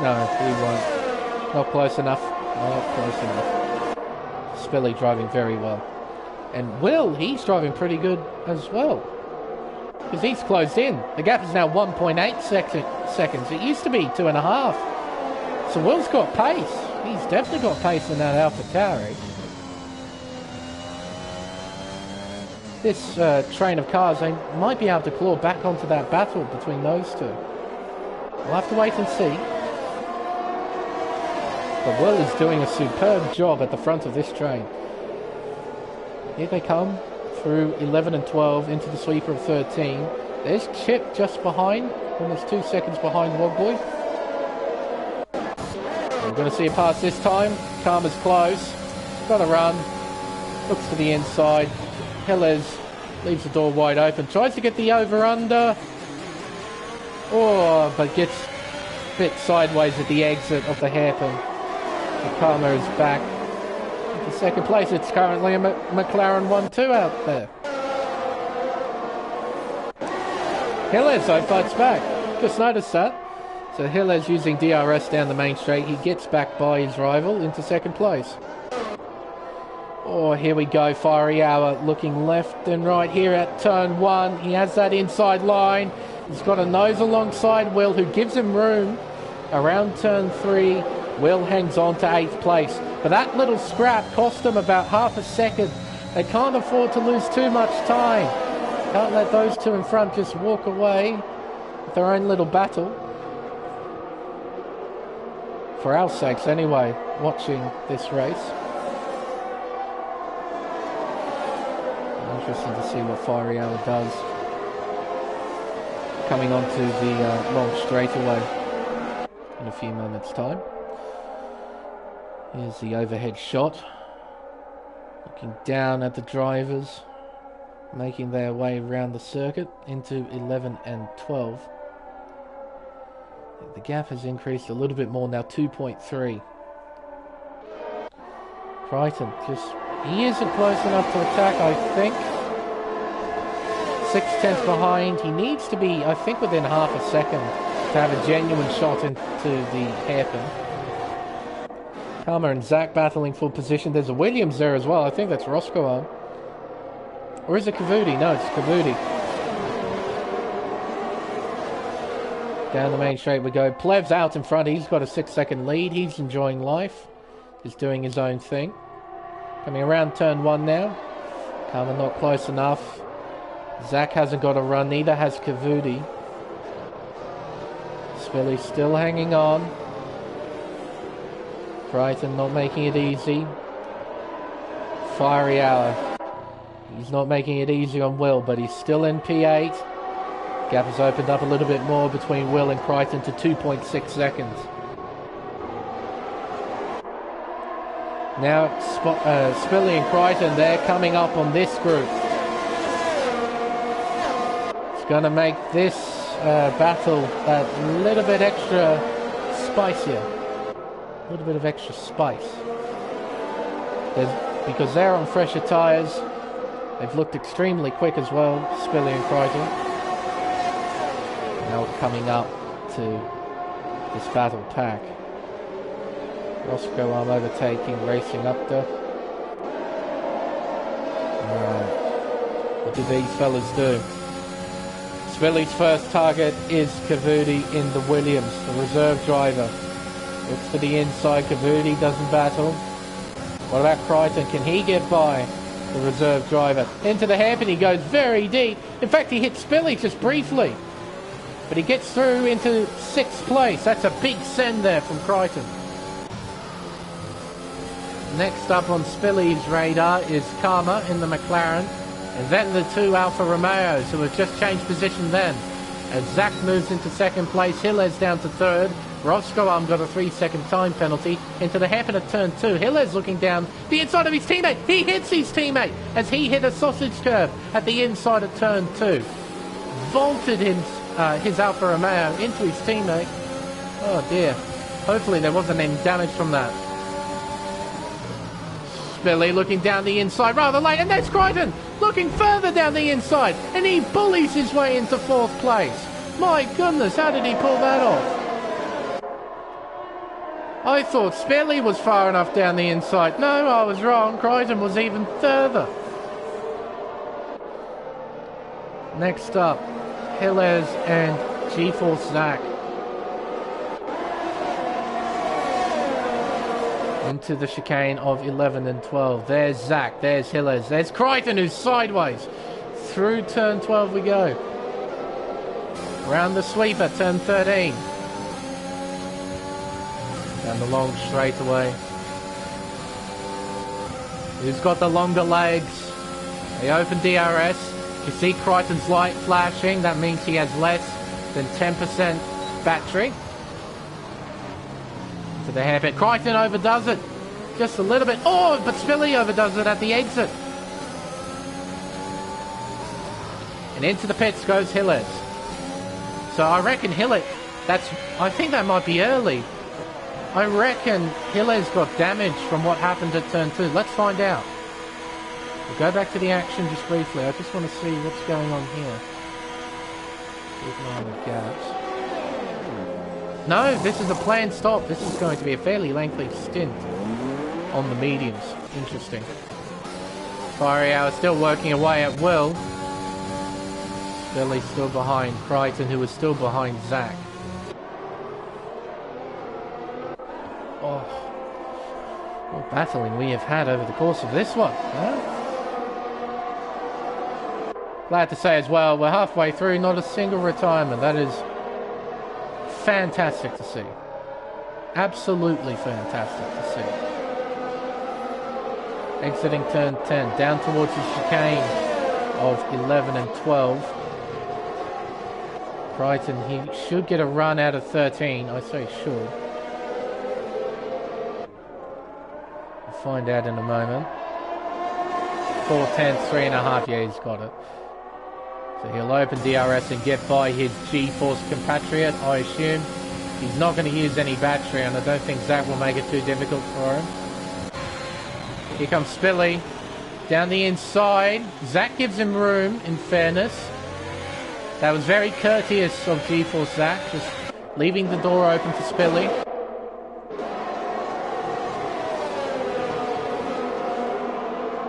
No, he won't. Not close enough. Not close enough. Spilly driving very well. And Will, he's driving pretty good as well. Because he's closed in. The gap is now 1.8 seconds. It used to be 2.5. So Will's got pace. He's definitely got pace in that AlphaTauri. This train of cars, they might be able to claw back onto that battle between those two. We'll have to wait and see. But Will is doing a superb job at the front of this train. Here they come through 11 and 12 into the sweeper of 13. There's Chip just behind, almost 2 seconds behind Wogboy. We're going to see a pass this time. Karma's close. Got a run. Looks to the inside. Helez leaves the door wide open. Tries to get the over-under. Oh, but gets a bit sideways at the exit of the hairpin. The Karma is back. In second place, it's currently a McLaren 1-2 out there. Helez, though, fights back. Just noticed that. So Helez using DRS down the main straight. He gets back by his rival into second place. Oh, here we go. Fiery Hour looking left and right here at turn 1. He has that inside line. He's got a nose alongside Will, who gives him room. Around turn 3, Will hangs on to 8th place. But that little scrap cost him about half a second. They can't afford to lose too much time. Can't let those two in front just walk away with their own little battle. For our sakes anyway, watching this race. Interesting to see what Fiery Hour does. Coming onto the long straightaway in a few moments' time. Here's the overhead shot. Looking down at the drivers, making their way around the circuit into 11 and 12. The gap has increased a little bit more now, 2.3. Crichton he isn't close enough to attack, I think. 6/10 behind. He needs to be, I think, within half a second to have a genuine shot into the hairpin. Karma and Zach battling for position. There's a Williams there as well. I think that's Roscoe. Or is it Cavudi? No, it's Cavudi. Down the main straight we go. Plev's out in front. He's got a 6-second lead. He's enjoying life. He's doing his own thing. Coming around turn 1 now. Karma not close enough. Zach hasn't got a run. Neither has Cavudi. Spilly still hanging on. Crichton not making it easy. Fiery Hour. He's not making it easy on Will, but he's still in P8. Gap has opened up a little bit more between Will and Crichton to 2.6 seconds. Now Spilly and Crichton, they're coming up on this group. It's going to make this battle that little bit extra spicier. A little bit of extra spice. Because they're on fresher tyres. They've looked extremely quick as well, Spilly and Crichton. Now coming up to this battle pack. Roscoe arm overtaking, racing up there. Alright. What do these fellas do? Spilly's first target is Cavudi in the Williams, the reserve driver. Looks to the inside, Cavudi doesn't battle. What about Crichton? Can he get by the reserve driver? Into the hairpin, he goes very deep. In fact, he hits Spilly just briefly. But he gets through into 6th place. That's a big send there from Crichton. Next up on Spilly's radar is Karma in the McLaren. And then the 2 Alfa Romeos who have just changed position then. As Zach moves into 2nd place, Hillez down to 3rd. Roscoe got a 3-second time penalty into the hairpin at turn 2. Hillez looking down the inside of his teammate. He hits his teammate as he hit a sausage curve at the inside of turn 2. Vaulted his Alfa Romeo into his teammate. Oh dear. Hopefully there wasn't any damage from that. Spilly looking down the inside rather late, and there's Crichton looking further down the inside, and he bullies his way into 4th place. My goodness, how did he pull that off? I thought Spilly was far enough down the inside. No, I was wrong. Crichton was even further. Next up, Hillez and G-Force Zach. Into the chicane of 11 and 12. There's Zach, there's Hillez, there's Crichton who's sideways. Through turn 12 we go. Round the sweeper, turn 13. Down the long straightaway. Who's got the longer legs? They open DRS. You see Crichton's light flashing. That means he has less than 10% battery. To the hairpin. Crichton overdoes it. Just a little bit. Oh, but Spilly overdoes it at the exit. And into the pits goes Hillez. So I reckon I think that might be early. I reckon Hillez got damaged from what happened at turn 2. Let's find out. We'll go back to the action just briefly. I just want to see what's going on here. Keep an eye on the gaps. No, this is a planned stop. This is going to be a fairly lengthy stint on the mediums. Interesting. Fiery Hour still working away at will. Billy still behind Crichton, who is still behind Zach. Oh, what battling we have had over the course of this one. Huh? Glad to say as well, we're halfway through, not a single retirement. That is fantastic to see. Absolutely fantastic to see. Exiting turn 10, down towards the chicane of 11 and 12. Crichton, he should get a run out of 13. I say should. We'll find out in a moment. 4/10, 3.5. Yeah, he's got it. So he'll open DRS and get by his G-Force compatriot, I assume. He's not going to use any battery, and I don't think Zach will make it too difficult for him. Here comes Spilly. Down the inside. Zach gives him room, in fairness. That was very courteous of G-Force Zach, just leaving the door open for Spilly.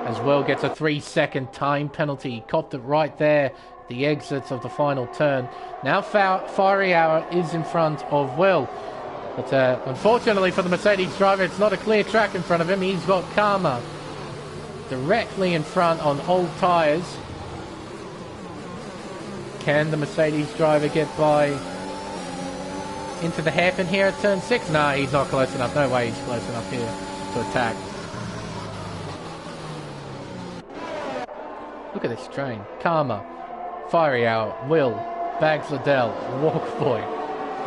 As well gets a 3-second time penalty. Copped it right there. The exits of the final turn. Now Fiery Hour is in front of Will. But unfortunately for the Mercedes driver, it's not a clear track in front of him. He's got Karma directly in front on old tyres. Can the Mercedes driver get by into the hairpin here at turn 6? No, he's not close enough. No way he's close enough here to attack. Look at this train. Karma, Fiery Hour, Will, Bags Liddell, Walkboy,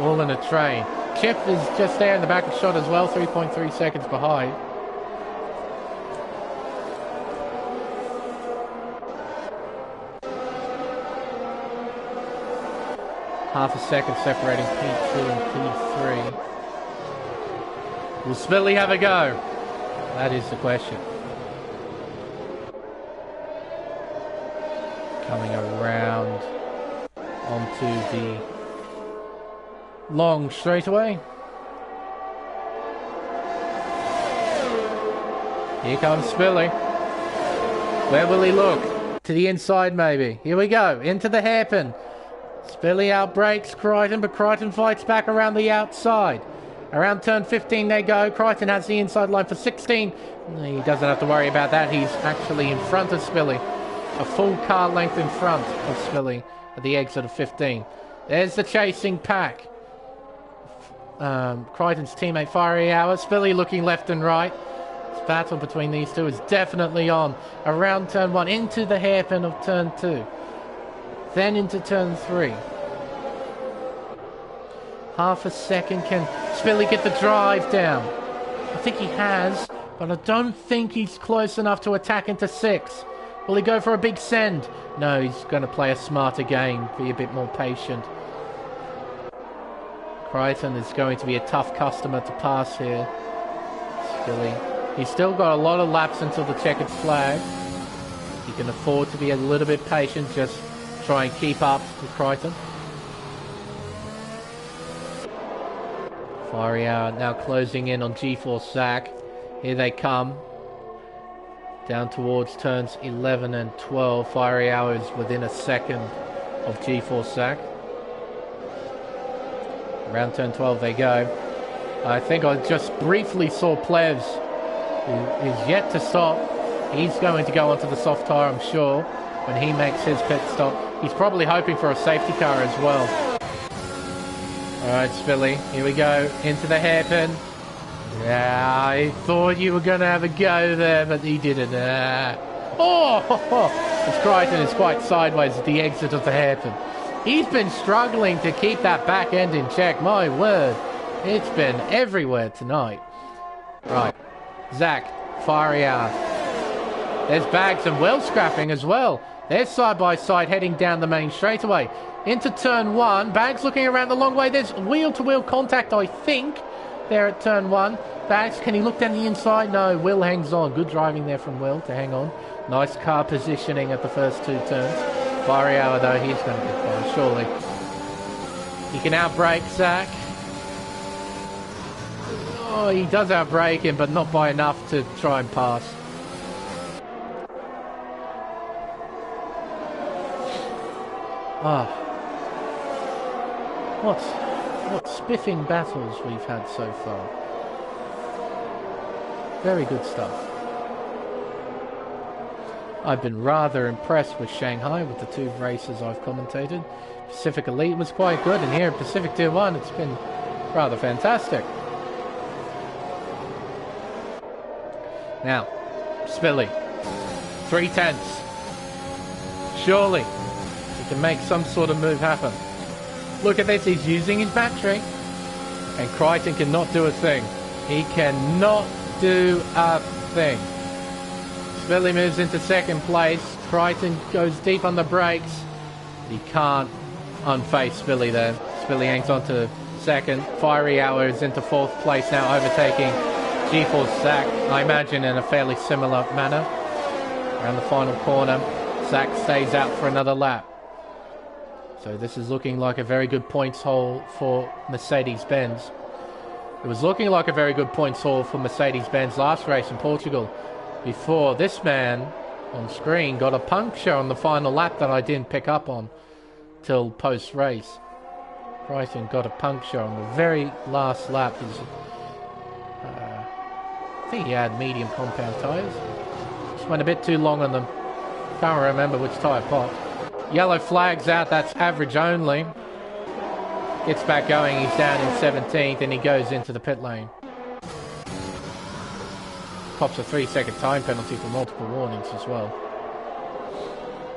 all in a train. Chip is just there in the back of shot as well, 3.3 seconds behind. Half a second separating P2 and P3. Will Spilly have a go? That is the question. Coming around onto the long straightaway. Here comes Spilly. Where will he look? To the inside maybe. Here we go. Into the hairpin. Spilly outbreaks Crichton, but Crichton fights back around the outside. Around turn 15 they go. Crichton has the inside line for 16. He doesn't have to worry about that. He's actually in front of Spilly. A full car length in front of Spilly at the exit of 15. There's the chasing pack. Crichton's teammate Fiery Hour. Spilly looking left and right. This battle between these two is definitely on. Around turn 1 into the hairpin of turn 2. Then into turn 3. Half a second. Can Spilly get the drive down? I think he has, but I don't think he's close enough to attack into 6. Will he go for a big send? No, he's going to play a smarter game, be a bit more patient. Crichton is going to be a tough customer to pass here. Spilly. He's still got a lot of laps until the checkered flag. He can afford to be a little bit patient, just try and keep up with Crichton. Fiery Hour now closing in on G-Force Zach. Here they come. Down towards turns 11 and 12. Fiery Hour is within a second of G-Force Zach. Around turn 12 they go. I think I just briefly saw Plevs, who is yet to stop. He's going to go onto the soft tyre, I'm sure, when he makes his pit stop. He's probably hoping for a safety car as well. Alright, Spilly, here we go, into the hairpin. Yeah, I thought you were going to have a go there, but he didn't. As Crichton is quite sideways at the exit of the hairpin. He's been struggling to keep that back end in check, my word. It's been everywhere tonight. Right, Zach, Fiery Hour. There's Bags and Well scrapping as well. They're side by side heading down the main straightaway. Into turn 1. Bags looking around the long way. There's wheel-to-wheel contact, I think, there at turn 1. Bags, can he look down the inside? No, Will hangs on. Good driving there from Will to hang on. Nice car positioning at the first 2 turns. Fiery Hour, though, he's going to get by, surely. He can outbrake Zach. Oh, he does outbrake him, but not by enough to try and pass. What spiffing battles we've had so far. Very good stuff. I've been rather impressed with Shanghai with the 2 races I've commentated. Pacific Elite was quite good, and here at Pacific Tier 1 it's been rather fantastic. Now, Spilly. 3/10. Surely he can make some sort of move happen. Look at this, he's using his battery. And Crichton cannot do a thing. He cannot do a thing. Spilly moves into second place. Crichton goes deep on the brakes. He can't unface Spilly there. Spilly hangs on to second. Fiery Hour is into 4th place now, overtaking G-Force Zach, I imagine in a fairly similar manner. Around the final corner, Zach stays out for another lap. So this is looking like a very good points haul for Mercedes-Benz. It was looking like a very good points haul for Mercedes-Benz last race in Portugal, before this man on screen got a puncture on the final lap that I didn't pick up on till post-race. Crichton got a puncture on the very last lap. I think he had medium compound tyres. Just went a bit too long on them. Can't remember which tyre popped. Yellow flag's out, that's average only. Gets back going, he's down in 17th and he goes into the pit lane. Cops a 3-second time penalty for multiple warnings as well.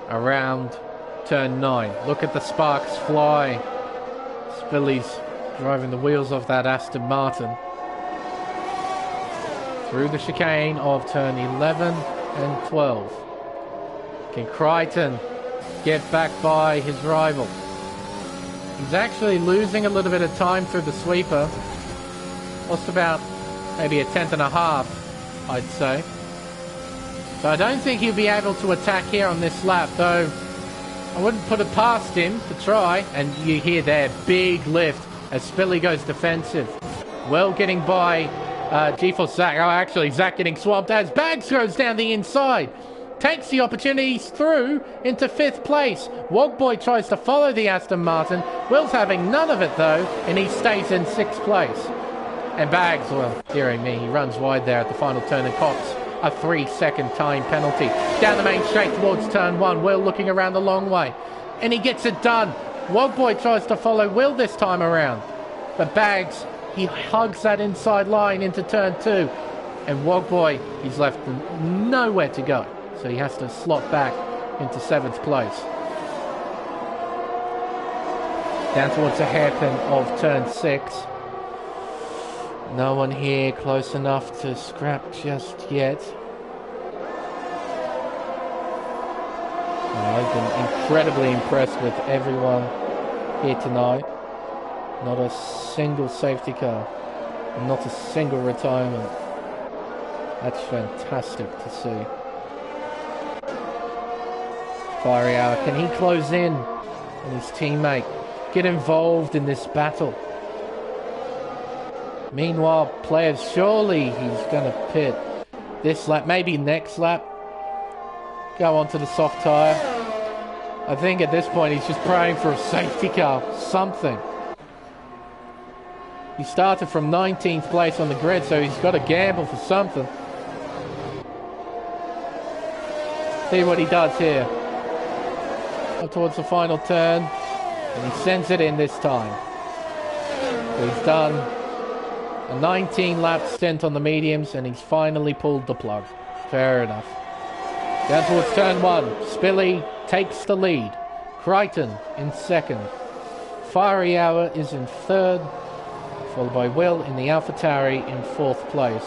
Around turn 9. Look at the sparks fly. Spilly's driving the wheels off that Aston Martin. Through the chicane of turn 11 and 12. Can Crichton get back by his rival? He's actually losing a little bit of time through the sweeper. Lost about maybe a tenth and a half, I'd say. So I don't think he'll be able to attack here on this lap, though I wouldn't put it past him to try. And you hear there, big lift as Spilly goes defensive. Well getting by GeForce Zach. Oh, actually, Zach getting swamped as Bags goes down the inside. Takes the opportunity through into 5th place. Wogboy tries to follow the Aston Martin. Will's having none of it, though, and he stays in 6th place. And Bags, well, dearie me, he runs wide there at the final turn and cops a 3-second time penalty. Down the main straight towards turn 1. Will looking around the long way. And he gets it done. Wogboy tries to follow Will this time around. But Bags, he hugs that inside line into turn 2. And Wogboy, he's left nowhere to go. So he has to slot back into 7th place. Down towards the hairpin of turn 6. No one here close enough to scrap just yet. I've been incredibly impressed with everyone here tonight. Not a single safety car. Not a single retirement. That's fantastic to see. Fiery Hour, can he close in on his teammate? Get involved in this battle. Meanwhile, players, surely he's going to pit this lap, maybe next lap. Go on to the soft tyre. I think at this point he's just praying for a safety car, something. He started from 19th place on the grid, so he's got to gamble for something. See what he does here. Up towards the final turn, and he sends it in this time. So he's done a 19-lap stint on the mediums, and he's finally pulled the plug. Fair enough. Down towards turn 1, Spilly takes the lead. Crichton in 2nd. Fiery Hour is in 3rd, followed by Will in the AlphaTauri in 4th place.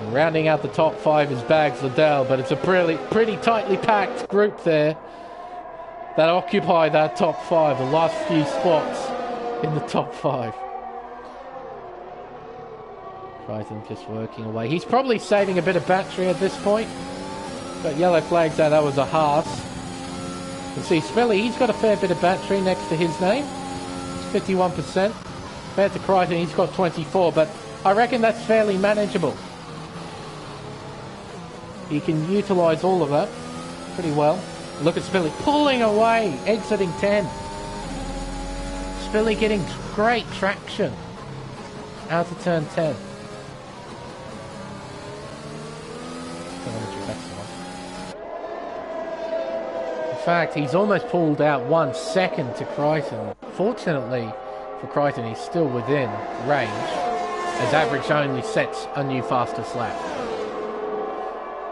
And rounding out the top 5 is Bags Liddell, but it's a pretty tightly packed group there that occupy that top 5, the last few spots in the top 5. Crichton just working away. He's probably saving a bit of battery at this point. Got yellow flags out, that was a Haas. You see Spilly, he's got a fair bit of battery next to his name. It's 51%. Compared to Crichton, he's got 24, but I reckon that's fairly manageable. He can utilise all of that pretty well. Look at Spilly pulling away, exiting 10. Spilly getting great traction out of turn 10. In fact, he's almost pulled out 1 second to Crichton. Fortunately for Crichton, he's still within range, as average only sets a new fastest lap.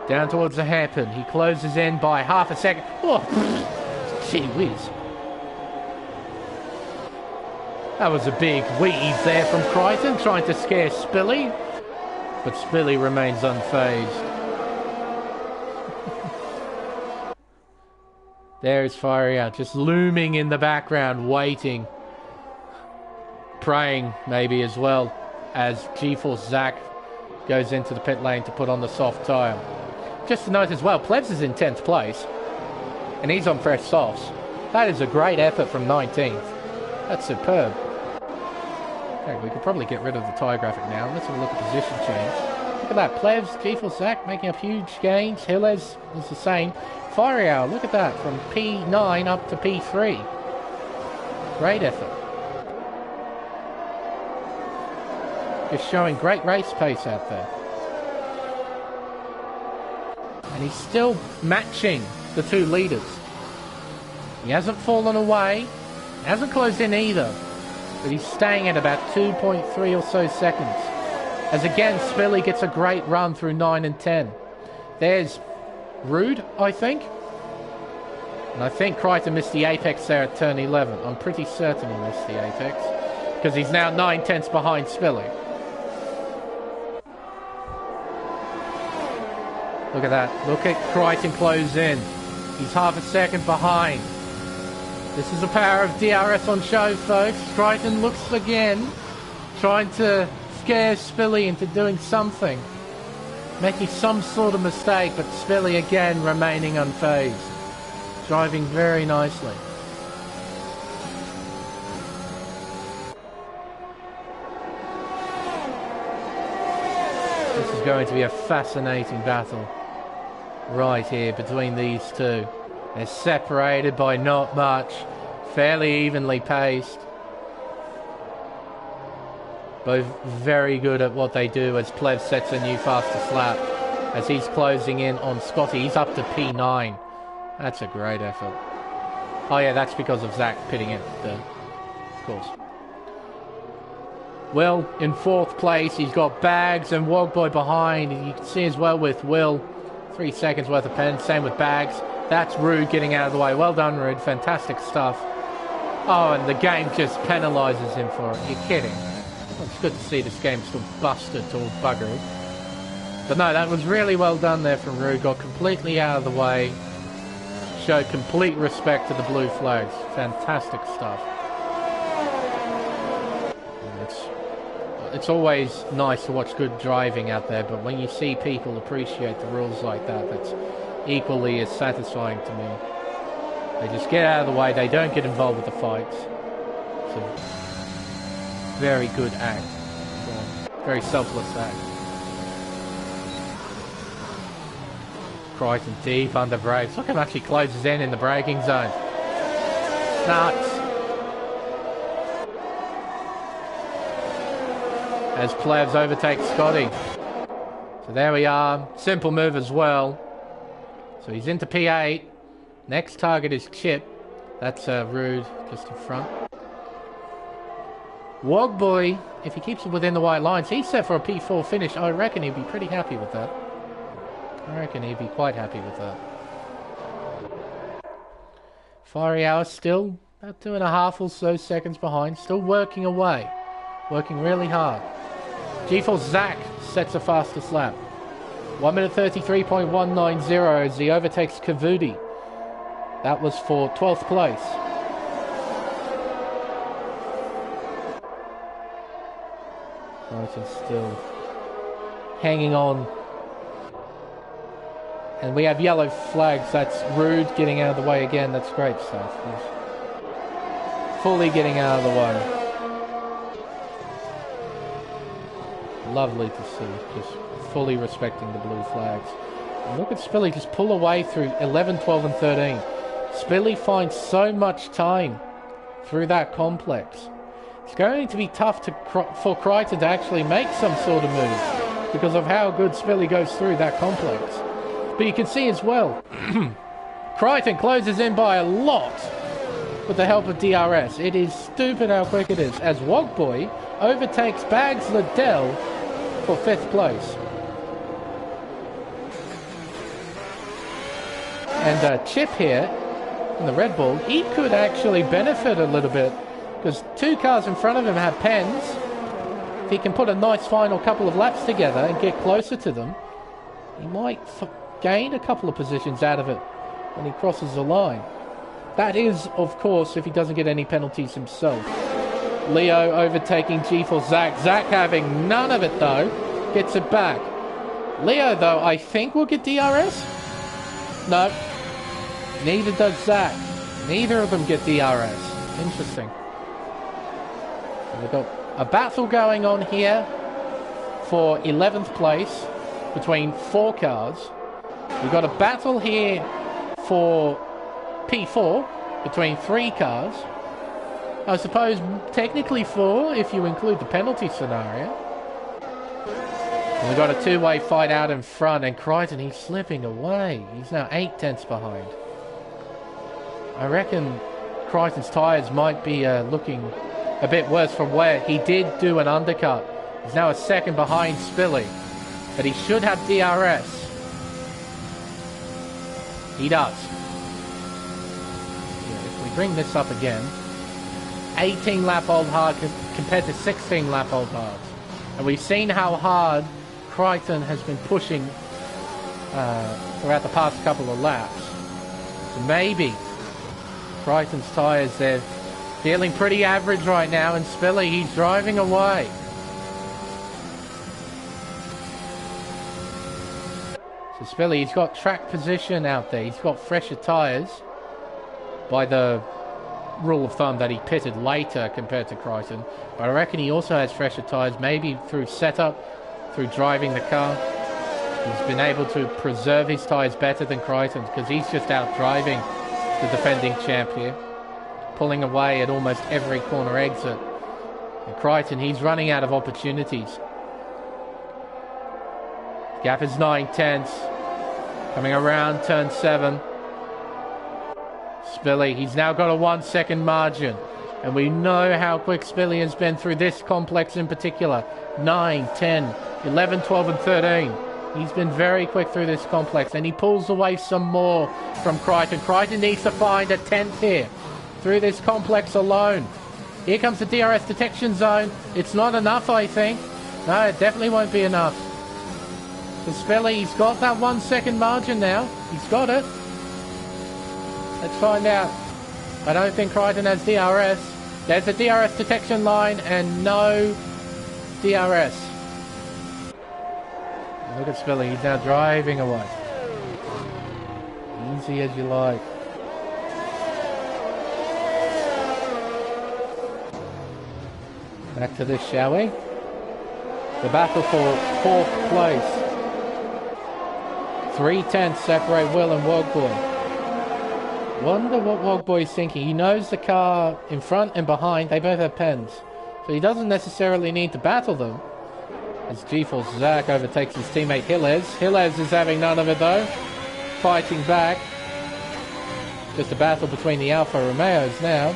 Down towards the hairpin, he closes in by half a second. Oh, gee whiz. That was a big weave there from Crichton, trying to scare Spilly, but Spilly remains unfazed. There is Fiery Out, just looming in the background, waiting. Praying, maybe, as well, as GeForce Zach goes into the pit lane to put on the soft tyre. Just to note as well, Plebs is in 10th place, and he's on fresh softs. That is a great effort from 19th. That's superb. Okay, we could probably get rid of the tyre graphic now. Let's have a look at position change. Look at that, Plebs, GeForce Zach making up huge gains. Hilles is the same. Fiery Hour, look at that, from P9 up to P3. Great effort. Just showing great race pace out there. And he's still matching the 2 leaders. He hasn't fallen away, hasn't closed in either, but he's staying at about 2.3 or so seconds. As again, Spilly gets a great run through 9 and 10. There's Rude, I think. And I think Crichton missed the apex there at turn 11. I'm pretty certain he missed the apex, because he's now 9/10 behind Spilly. Look at that. Look at Crichton close in. He's half a second behind. This is the power of DRS on show, folks. Crichton looks again, trying to scare Spilly into doing something, making some sort of mistake, but Spilly again remaining unfazed, driving very nicely. This is going to be a fascinating battle right here between these two. They're separated by not much, fairly evenly paced. Both very good at what they do as Plev sets a new fastest lap as he's closing in on Scotty. He's up to P9. That's a great effort. Oh yeah, that's because of Zach pitting it, of course. Will in 4th place. He's got Bags and Wogboy behind. You can see as well with Will, 3 seconds worth of pen. Same with Bags. That's Rude getting out of the way. Well done, Rude. Fantastic stuff. Oh, and the game just penalises him for it. You're kidding. Well, it's good to see this game still busted to all buggery. But no, that was really well done there from Rude. Got completely out of the way. Showed complete respect to the blue flags. Fantastic stuff. It's always nice to watch good driving out there, but when you see people appreciate the rules like that, that's equally as satisfying to me. They just get out of the way, they don't get involved with the fights. It's a very good act. Very selfless act. Crichton deep under brakes. Look at him actually closes in the braking zone. Nuts. As Plevs overtakes Scotty. So there we are. Simple move as well. So he's into P8. Next target is Chip. That's Rude just in front. Wogboy, if he keeps it within the white lines, he's set for a P4 finish. I reckon he'd be pretty happy with that. I reckon he'd be quite happy with that. Fiery Hour still about 2.5 or so seconds behind. Still working away. Working really hard. G-Force Zach sets the fastest lap. 1 minute 33.190 as he overtakes Kavudi. That was for 12th place. Martin still hanging on. And we have yellow flags. That's Rude getting out of the way again. That's great stuff. He's fully getting out of the way. Lovely to see, just fully respecting the blue flags. And look at Spilly just pull away through 11, 12 and 13. Spilly finds so much time through that complex. It's going to be tough for Crichton to actually make some sort of move because of how good Spilly goes through that complex. But you can see as well, Crichton closes in by a lot with the help of DRS. It is stupid how quick it is as Wogboy overtakes Bags Liddell for 5th place. And Chip here in the Red Bull, he could actually benefit a little bit because 2 cars in front of him have pens. If he can put a nice final couple of laps together and get closer to them, he might gain a couple of positions out of it when he crosses the line. That is, of course, if he doesn't get any penalties himself. Leo overtaking G4 Zach. Zach having none of it though. Gets it back. Leo though, I think will get DRS? No. Neither does Zach. Neither of them get DRS. Interesting. We've got a battle going on here for 11th place between 4 cars. We've got a battle here for P4 between 3 cars. I suppose technically 4 if you include the penalty scenario. And we've got a 2-way fight out in front, and Crichton, he's slipping away. He's now 8/10 behind. I reckon Crichton's tyres might be looking a bit worse from where he did do an undercut. He's now a second behind Spilly, but he should have DRS. He does. We bring this up again. 18 lap old hard compared to 16 lap old hards. And we've seen how hard Crichton has been pushing throughout the past couple of laps. So maybe Crichton's tyres, they're feeling pretty average right now, and Spilly, he's driving away. So Spilly, he's got track position out there. He's got fresher tyres by the rule of thumb that he pitted later compared to Crichton. But I reckon he also has fresher tyres, maybe through setup, through driving the car. He's been able to preserve his tyres better than Crichton because he's just out driving the defending champ here, pulling away at almost every corner exit. And Crichton, he's running out of opportunities. Gap is 9/10ths. Coming around turn 7. Spilly, he's now got a 1 second margin. And we know how quick Spilly has been through this complex in particular. 9, 10, 11, 12 and 13. He's been very quick through this complex. And he pulls away some more from Crichton. Crichton needs to find a 10th here through this complex alone. Here comes the DRS detection zone. It's not enough, I think. No, it definitely won't be enough. So Spilly, he's got that 1 second margin now. He's got it. Let's find out. I don't think Crichton has DRS. There's a DRS detection line and no DRS. Look at Spilly, he's now driving away. Easy as you like. Back to this, shall we? The battle for 4th place. 3/10 separate Will and Wogboy. Wonder what Wogboy's thinking. He knows the car in front and behind, they both have pens. So he doesn't necessarily need to battle them. As G-Force Zach overtakes his teammate Hillez. Hillez is having none of it though. Fighting back. Just a battle between the Alfa Romeos now.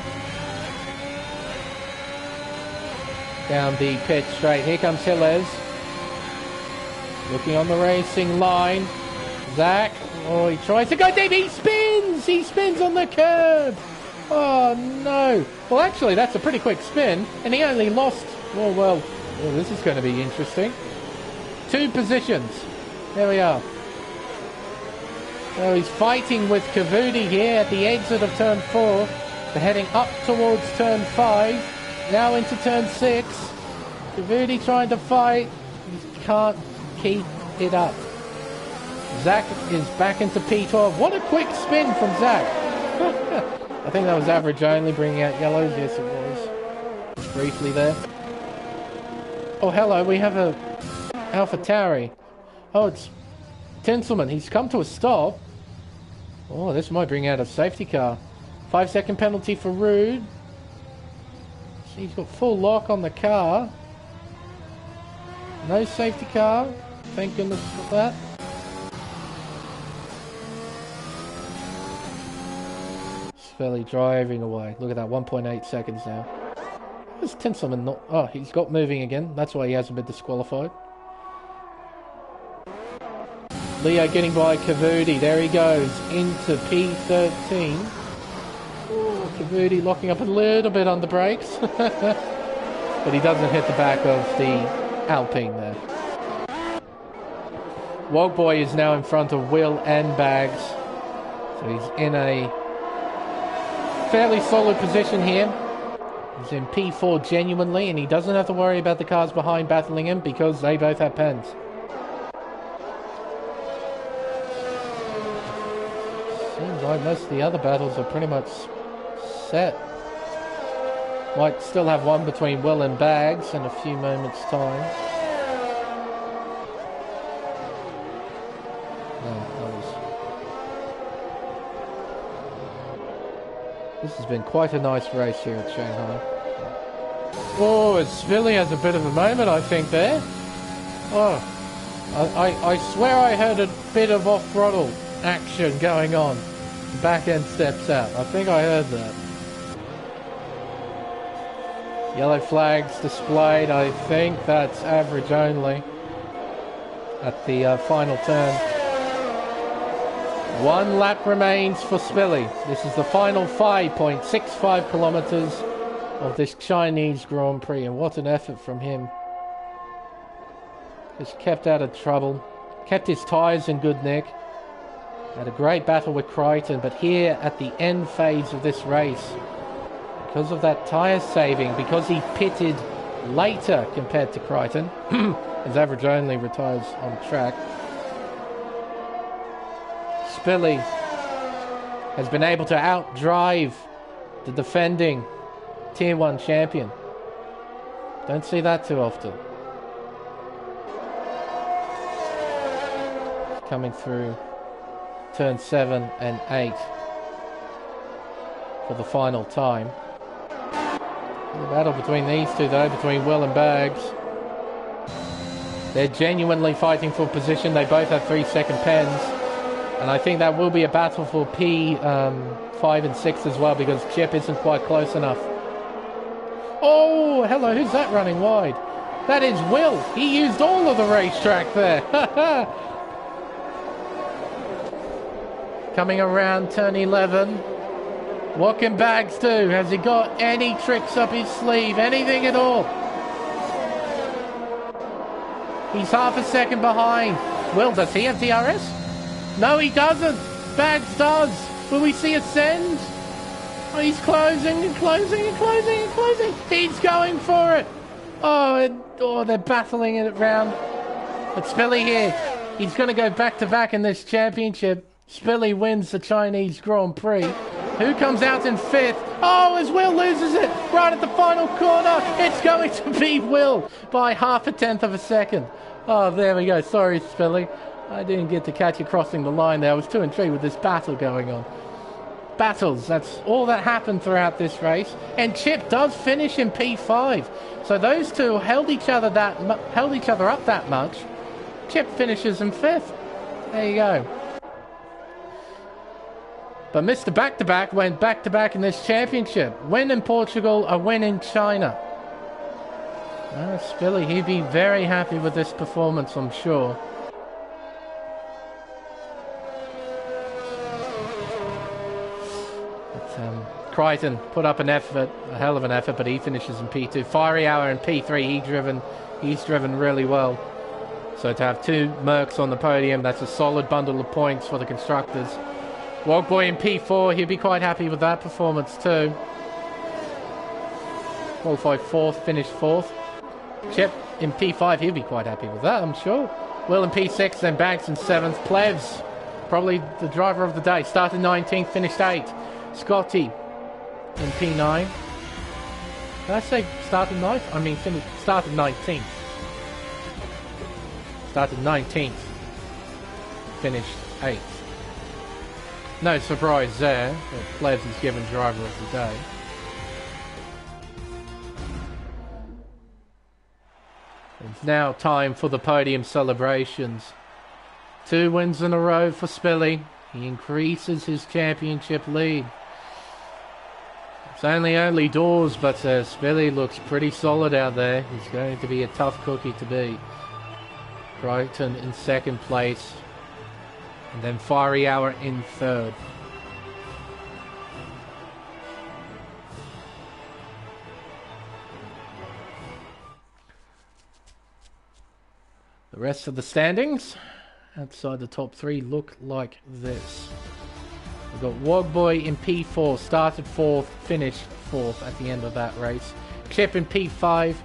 Down the pit straight. Here comes Hillez. Looking on the racing line. Zach. Oh, he tries to go deep. He spins! He spins on the curb. Oh, no. Well, actually, that's a pretty quick spin. And he only lost... well, this is going to be interesting. 2 positions. There we are. So he's fighting with Kavudi here at the exit of turn 4. They're heading up towards turn 5. Now into turn 6. Kavudi trying to fight. He can't keep it up. Zach is back into P12. What a quick spin from Zach. I think that was average only, bringing out yellows. Yes, it was. Briefly there. Oh, hello. We have a AlphaTauri. Oh, it's Tinselman. He's come to a stop. Oh, this might bring out a safety car. 5-second penalty for Rude. He's got full lock on the car. No safety car. Thank goodness for that. Spilly driving away. Look at that, 1.8 seconds now. Where's Tinselman not... oh, he's got moving again. That's why he hasn't been disqualified. Leo getting by Kavudi. There he goes. Into P13. Oh, Kavudi locking up a little bit on the brakes. But he doesn't hit the back of the Alpine there. Wogboy is now in front of Will and Bags. So he's in a fairly solid position here. He's in P4 genuinely, and he doesn't have to worry about the cars behind battling him because they both have pens. Seems like most of the other battles are pretty much set. Might still have one between Will and Bags in a few moments' time. This has been quite a nice race here at Shanghai. Oh, Spilly has a bit of a moment, I think, there. Oh, I swear I heard a bit of off-throttle action going on. The back end steps out. I think I heard that. Yellow flags displayed. I think that's average only at the final turn. One lap remains for Spilly. This is the final 5.65 kilometers of this Chinese Grand Prix, and what an effort from him. Just kept out of trouble, kept his tyres in good nick, had a great battle with Crichton, but here at the end phase of this race, because of that tyre saving, because he pitted later compared to Crichton, his average only retires on track, Spilly has been able to outdrive the defending Tier 1 champion. Don't see that too often. Coming through turn 7 and 8 for the final time. The battle between these two, though, between Will and Bags. They're genuinely fighting for position. They both have 3-second pens. And I think that will be a battle for P5 and 6 as well, because Chip isn't quite close enough. Oh, hello, who's that running wide? That is Will. He used all of the racetrack there. Coming around turn 11. What can Bags do? Has he got any tricks up his sleeve? Anything at all? He's half a second behind. Will, does he have DRS? No, he doesn't. Bags does. Will we see Ascend? Oh, he's closing and closing and closing and closing. He's going for it. Oh, they're battling it round. But Spilly here. He's going to go back-to-back in this championship. Spilly wins the Chinese Grand Prix. Who comes out in 5th? Oh, as Will loses it right at the final corner. It's going to be Will by 0.5 of a second. Oh, there we go. Sorry, Spilly. I didn't get to catch you crossing the line there. I was too intrigued with this battle going on. Battles, that's all that happened throughout this race. And Chip does finish in P5. So those two held each other up that much. Chip finishes in 5th. There you go. But Mr. Back-to-Back went back-to-back in this championship. Win in Portugal, a win in China. Spilly, he'd be very happy with this performance, I'm sure. Crichton put up an effort, a hell of an effort, but he finishes in P2. Fiery Hour in P3, he's driven really well. So to have 2 Mercs on the podium, that's a solid bundle of points for the constructors. Wogboy in P4, he'd be quite happy with that performance too. Qualified 4th, finished 4th. Chip in P5, he'd be quite happy with that, I'm sure. Will in P6, then Bags in 7th. Plevs, probably the driver of the day, started 19th, finished 8th. Scotty in P9. Did I say started 9th? I mean started 19th. Started 19th. Finished 8th. No surprise there that Plebs is given driver of the day. It's now time for the podium celebrations. 2 wins in a row for Spilly. He increases his championship lead. It's only early doors, but Spilly looks pretty solid out there. He's going to be a tough cookie to beat. Crichton in 2nd place. And then Fiery Hour in 3rd. The rest of the standings outside the top 3 look like this. We've got Wogboy in P4, started 4th, finished 4th at the end of that race. Chip in P5,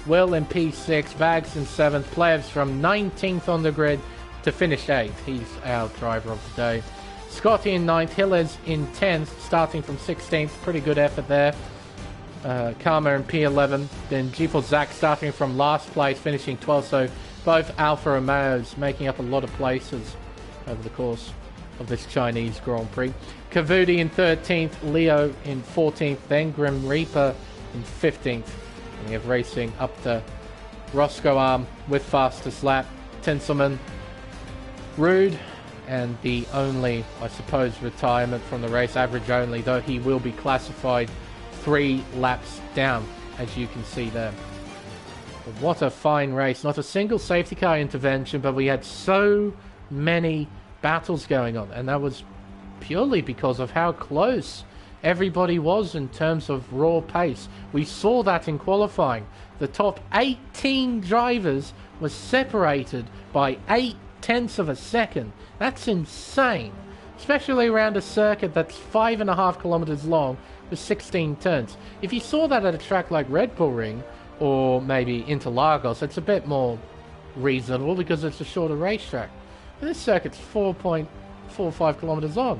Will in P6, Bags in 7th, Plebs from 19th on the grid to finish 8th. He's our driver of the day. Scotty in 9th, Hillers in 10th, starting from 16th. Pretty good effort there. Karma in P11. Then G4 Zach starting from last place, finishing 12th. So both Alfa Romeos making up a lot of places over the course of this Chinese Grand Prix. Kavudi in 13th, Leo in 14th, then Grim Reaper in 15th. And we have racing up to Roscoe Arm with fastest lap. Tinselman, Rude, and the only, I suppose, retirement from the race, average only, though he will be classified 3 laps down, as you can see there. But what a fine race. Not a single safety car intervention, but we had so many battles going on, and that was purely because of how close everybody was in terms of raw pace. We saw that in qualifying. The top 18 drivers were separated by 0.8 of a second. That's insane, especially around a circuit that's 5.5 kilometers long with 16 turns. If you saw that at a track like Red Bull Ring or maybe Interlagos, it's a bit more reasonable because it's a shorter racetrack. But this circuit's 4.45 kilometers long.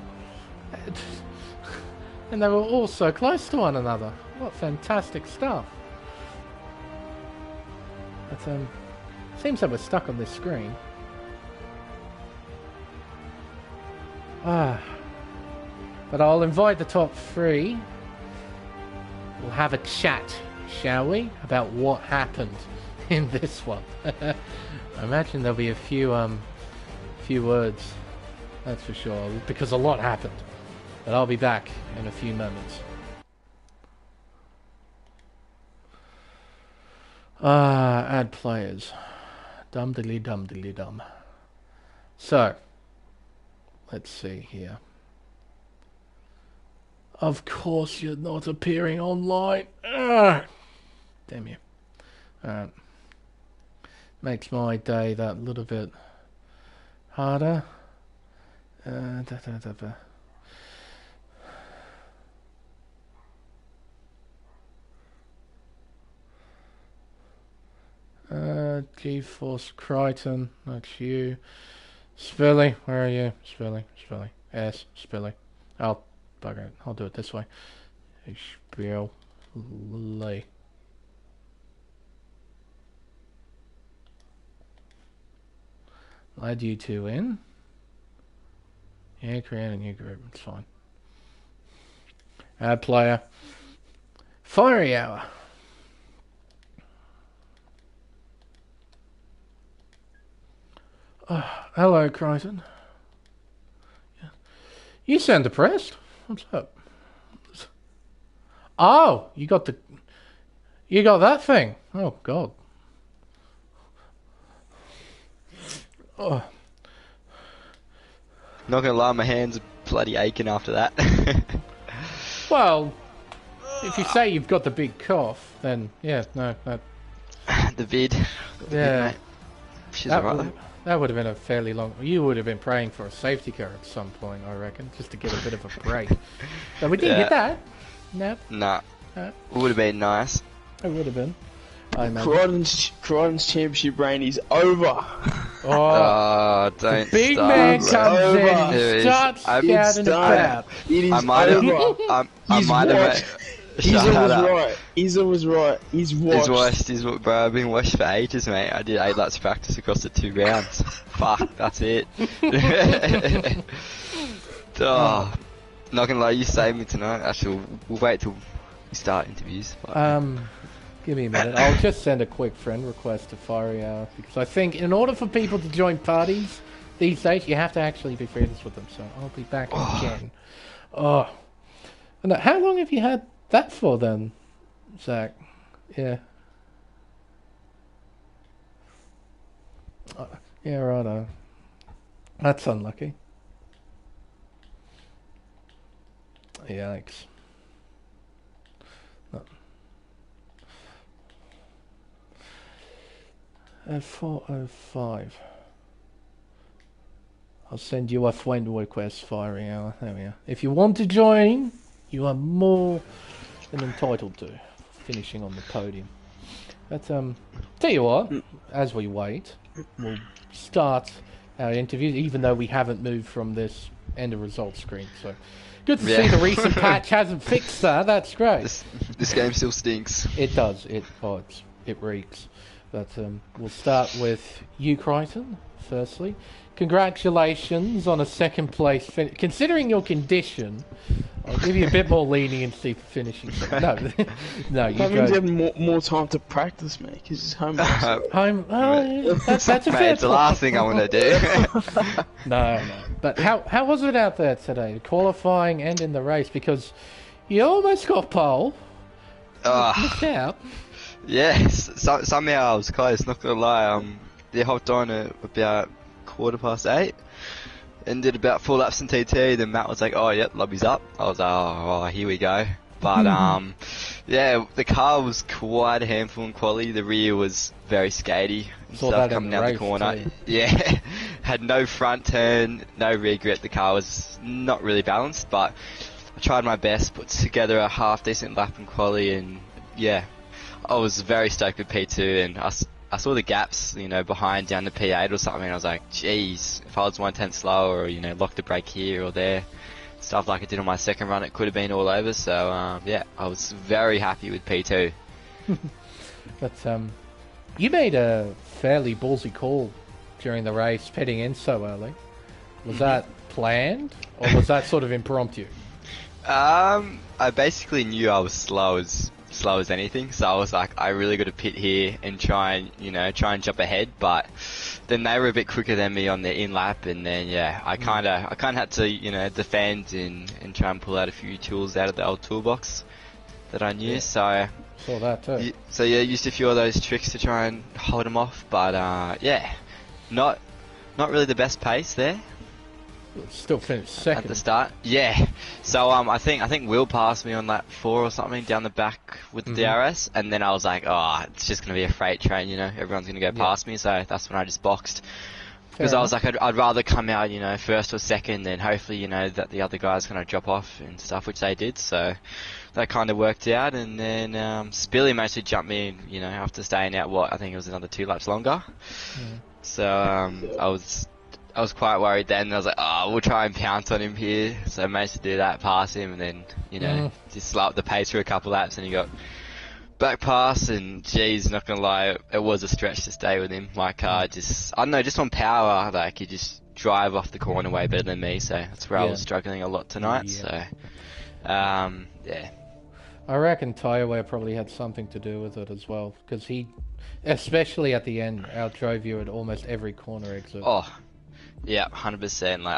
And they were all so close to one another. What fantastic stuff. But, seems that we're stuck on this screen. But I'll invite the top 3. We'll have a chat, shall we, about what happened in this one. I imagine there'll be a few words, that's for sure, because a lot happened. But I'll be back in a few moments. Add players. Dum dilly dum dilly dum. So, let's see here. Of course you're not appearing online. Ugh. Damn you. Alright. Makes my day that little bit harder. GeForce Crichton, that's you. Spilly, where are you? Spilly. Yes, Spilly. Oh, bugger it. I'll do it this way. Spilly. Add you two in. Yeah, create a new group. It's fine. Add player. Fiery Hour. Oh, hello, Crichton. Yeah. You sound depressed. What's up? Oh, you got that thing. Oh, God. Oh. Not gonna lie, my hands are bloody aching after that. Well, if you say you've got the big cough, then yeah, no. The vid. Yeah. Vid, she's alright though. That would have been a fairly long... You would have been praying for a safety car at some point, I reckon, just to get a bit of a break. But we didn't get that. Nope. Nah. It would have been nice. It would have been. Crichton's championship reign is over. Oh, don't big start. Man comes in and starts shouting about. It is I might have... Izza was right. He's washed. Bro, I've been washed for ages, mate. I did 8 laps practice across the 2 rounds. Fuck, that's it. Oh, not gonna lie, you saved me tonight. Actually, we'll wait till we start interviews. But... Give me a minute. I'll just send a quick friend request to Fiery Hour, because I think in order for people to join parties these days, you have to actually be friends with them. So I'll be back again. Oh, and how long have you had that for then, Zach? Yeah. Yeah, righto. That's unlucky. Yikes. 4:05. I'll send you a friend request, Fiery Hour. There we are. If you want to join, you are more than entitled to, finishing on the podium. But tell you what, as we wait, we'll start our interview, even though we haven't moved from this end of results screen. So good to see the recent patch hasn't fixed that. That's great. This game still stinks. It does. It reeks. But we'll start with you, Crichton, firstly. Congratulations on a second place finish. Considering your condition, I'll give you a bit more leniency for finishing. No, you that means you have more time to practice, mate, because it's home. That's a fair it's the last thing I want to do. No. But how was it out there today, qualifying and in the race? Because you almost got pole. Missed out. Yes, somehow I was close, not gonna lie. They hopped on at about 8:15, and did about 4 laps in TT. Then Matt was like, "Oh, yep, lobby's up." I was like, "Oh, here we go." But yeah, the car was quite a handful in quali. The rear was very skatey. Stuff coming down the corner. Too. Yeah, had no front turn, no rear grip. The car was not really balanced, but I tried my best, put together a half decent lap in quali, and yeah, I was very stoked with P2, and I saw the gaps, behind down to P8 or something, and I was like, geez, if I was 1/10 slower, or, locked the brake here or there, stuff like I did on my second run, it could have been all over. So, yeah, I was very happy with P2. But, you made a fairly ballsy call during the race, pitting in so early. Was that planned, or was that sort of impromptu? I basically knew I was slow as anything, so I was like, I really got to pit here and try and jump ahead. But then they were a bit quicker than me on the in lap, and then yeah, I kind of had to defend and try and pull out a few tools out of the old toolbox that I knew. Yeah. Saw that too. So yeah, used a few of those tricks to try and hold them off, but yeah, not really the best pace there. Still finished second at the start. Yeah. So I think Will passed me on lap 4 or something down the back with the DRS, and then I was like, oh, it's just gonna be a freight train, everyone's gonna go past me. So that's when I just boxed, because I was like, I'd rather come out, first or second, than hopefully, that the other guys gonna drop off and stuff, which they did. So that kind of worked out, and then Spilly managed to jump me in, after staying out I think it was another 2 laps longer. So I was quite worried then. I was like, oh, we'll try and pounce on him here. So I managed to do that, pass him, and then, just slow up the pace for a couple laps, and he got back pass, and geez, not gonna lie, it was a stretch to stay with him. My car just on power, like, he just drive off the corner way better than me, so that's where I was struggling a lot tonight, so, yeah. I reckon tyre wear probably had something to do with it as well, because he, especially at the end, outdrove you at almost every corner exit. Oh, yeah, 100%. Like,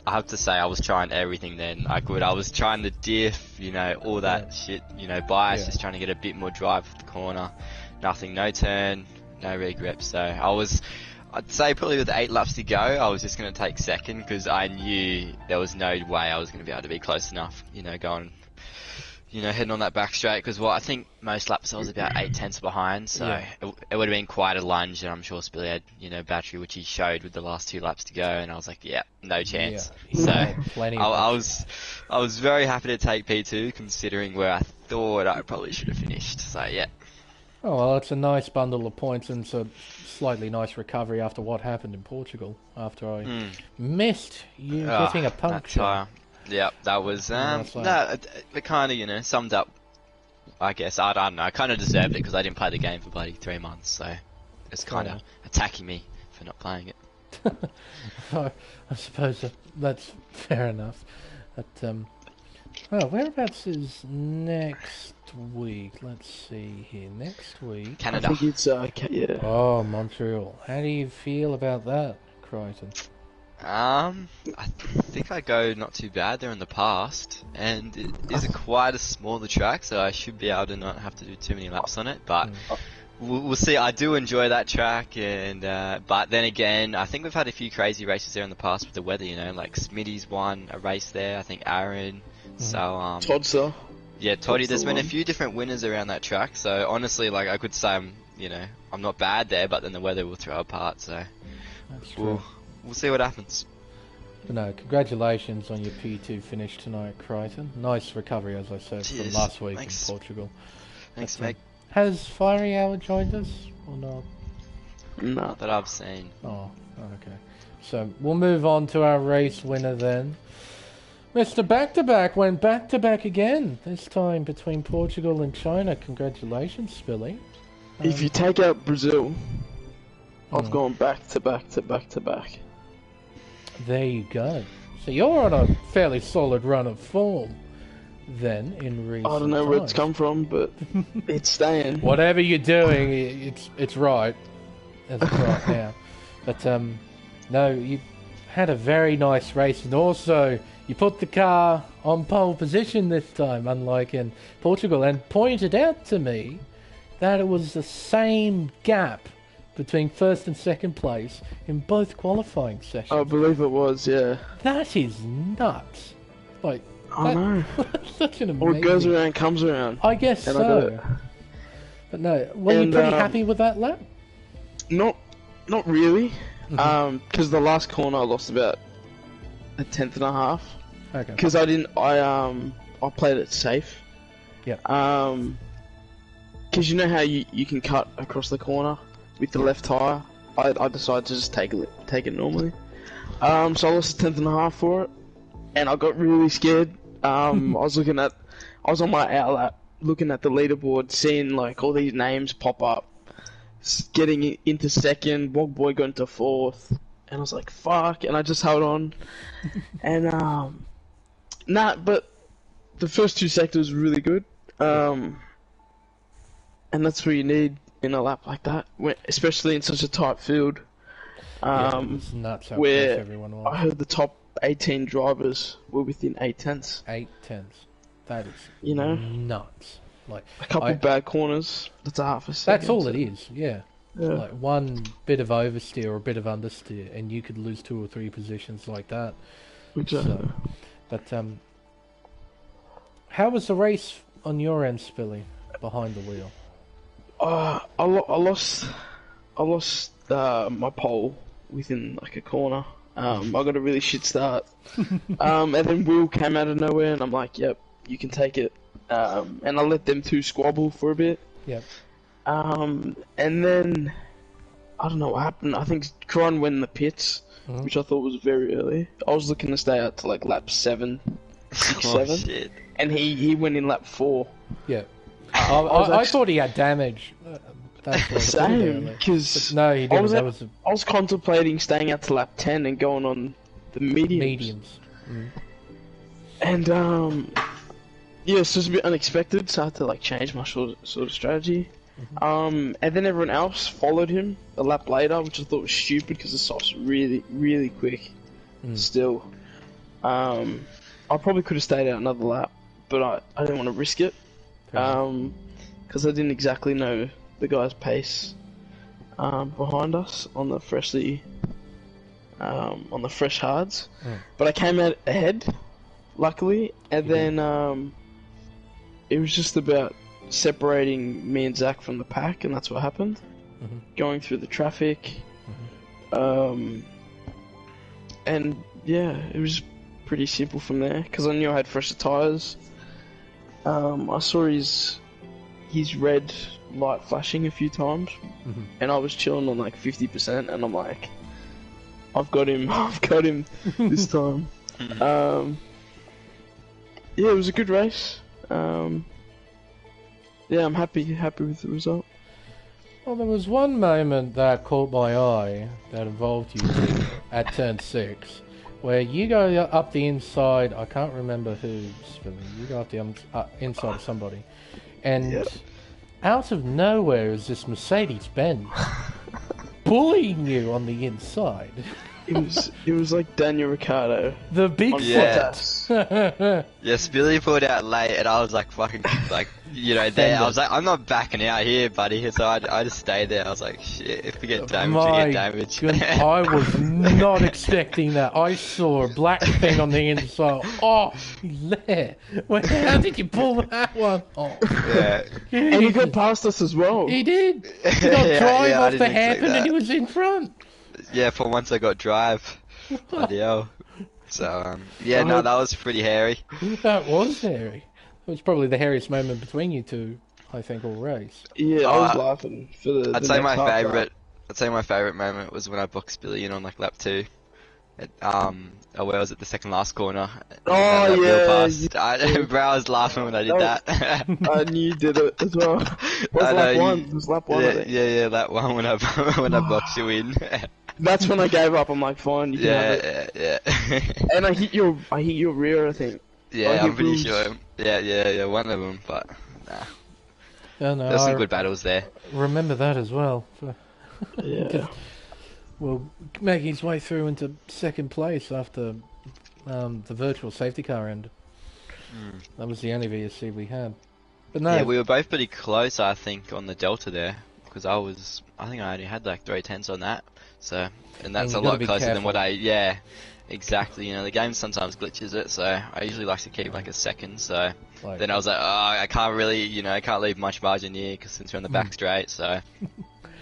I have to say, I was trying everything then I could. I was trying to diff, all that shit, bias, just trying to get a bit more drive off the corner. Nothing, no turn, no rear grip. So I'd say probably with 8 laps to go, I was just going to take second, because I knew there was no way I was going to be able to be close enough, going, heading on that back straight, because I think most laps I was about 8/10 behind, so it would have been quite a lunge, and I'm sure Spilly had, battery, which he showed with the last 2 laps to go, and I was like, yeah, no chance. So I was very happy to take P2, considering where I thought I probably should have finished. So yeah. Oh well, it's a nice bundle of points, and it's a slightly nice recovery after what happened in Portugal, after I missed you getting a puncture. Yeah, that was, it kind of, summed up, I guess. I don't know, I kind of deserved it, because I didn't play the game for bloody 3 months, so it's kind of attacking me for not playing it. I suppose that's fair enough. But, whereabouts is next week? Let's see here. Next week? Canada. I think it's, yeah. Oh, Montreal. How do you feel about that, Crichton? I think I go not too bad there in the past, and it is quite a smaller track, so I should be able to not have to do too many laps on it, but we'll see. I do enjoy that track, and but then again, I think we've had a few crazy races there in the past with the weather, like Smitty's won a race there, I think Aaron, so Todd, yeah, Toddy, there's been a few different winners around that track, so honestly, like, I could say I'm not bad there, but then the weather will throw apart, so that's true. We'll see what happens. But no, congratulations on your P2 finish tonight, Crichton. Nice recovery, as I said, from last week in Portugal. Thanks, mate. Has Fiery Hour joined us or not? Not that I've seen. Oh, okay. So we'll move on to our race winner then. Mr. Back-to-Back went back-to-back again, this time between Portugal and China. Congratulations, Spilly. If you take out Brazil, I've gone back-to-back to back-to-back. There you go. So you're on a fairly solid run of form then in recent I don't know where it's come from, but it's staying. Whatever you're doing, it's right. It's right now. But no, you had a very nice race, and also you put the car on pole position this time, unlike in Portugal, and pointed out to me that it was the same gap between first and second place in both qualifying sessions. I believe it was, yeah. That is nuts. Like, I know. That's such an amazing... What goes around comes around. I guess and so. But no, were you pretty happy with that lap? Not really. Because the last corner I lost about a tenth and a half. Okay. Because I played it safe. Yep. Because you know how you can cut across the corner with the left tyre? I decided to just take it normally. So I lost a tenth and a half for it. And I got really scared. I was on my outlap looking at the leaderboard, seeing like all these names pop up. Getting into second, Wog Boy got into fourth. And I was like, fuck, and I just held on. And, but the first two sectors were really good. And that's what you need in a lap like that, especially in such a tight field. It's nuts how where close everyone was. I heard the top 18 drivers were within 8 tenths. 8 tenths. That is, nuts. Like a couple bad corners. That's a half a second. That's all it is. Yeah. Like one bit of oversteer or a bit of understeer, and you could lose 2 or 3 positions like that. Exactly. So, but how was the race on your end, Spilly, behind the wheel? I lost my pole within like a corner. I got a really shit start. And then Will came out of nowhere, and I'm like, yep, you can take it. And I let them two squabble for a bit. Yep. And then I don't know what happened. I think Kron went in the pits, which I thought was very early. I was looking to stay out to like lap 7, 6, 7, shit. and he went in lap 4. Yeah. I thought he had damage. Same, because no, he didn't. I was contemplating staying out to lap 10 and going on the mediums. And yeah, so it's a bit unexpected, so I had to like change my sort of strategy. And then everyone else followed him a lap later, which I thought was stupid because the softs really, really quick. Still, I probably could have stayed out another lap, but I didn't want to risk it because I didn't exactly know the guy's pace behind us on the fresh hards. But I came out ahead, luckily, and then it was just about separating me and Zach from the pack, and that's what happened. Going through the traffic, and yeah, it was pretty simple from there because I knew I had fresher tires. I saw his red light flashing a few times, and I was chilling on like 50%, and I'm like, I've got him this time. Yeah, it was a good race. Yeah, I'm happy with the result. Well, there was one moment that caught my eye that involved you at turn 6, where you go up the inside. I can't remember who's filming. You go up the inside of somebody, and out of nowhere is this Mercedes-Benz bullying you on the inside. It was like Daniel Ricciardo. The big foot. Yes, Billy pulled out late, and I was like fucking like, you know, there. I was like, I'm not backing out here, buddy. So I just stayed there. I was like, shit, if we get damage, we get damage. I was not expecting that. I saw a black thing on the inside. Oh, there. How did you pull that one off? Yeah. And he got past us as well. He did. He got drive off the hairpin, and he was in front. Yeah, for once I got drive. Bloody hell. So, yeah, no, that was pretty hairy. That was hairy. It was probably the hairiest moment between you two, I think, all race. Yeah, I was laughing for the I'd say my favourite moment was when I boxed Billy in on like lap 2. Where was it, the second last corner? Oh yeah, bro, I was laughing when I did that. I knew you did it as well. It was lap 1. I think. Yeah, lap 1 when I boxed you in. That's when I gave up. I'm like, fine, you can have it. Yeah. And I hit your rear, I think. Yeah, I'm pretty sure. Yeah, one of them, but nah. Yeah, no, There's some good battles there. Remember that as well. Yeah. Well, making his way through into second place after the virtual safety car ended. That was the only VSC we had. But no. Yeah, we were both pretty close, I think, on the Delta there. because I think I only had like 3/10 on that. So, and that's And a you gotta lot be closer than what careful. exactly. You know, the game sometimes glitches it, so I usually like to keep like a second. So Like, then I was like, oh, I can't really, you know, I can't leave much margin here because since we're on the back straight, so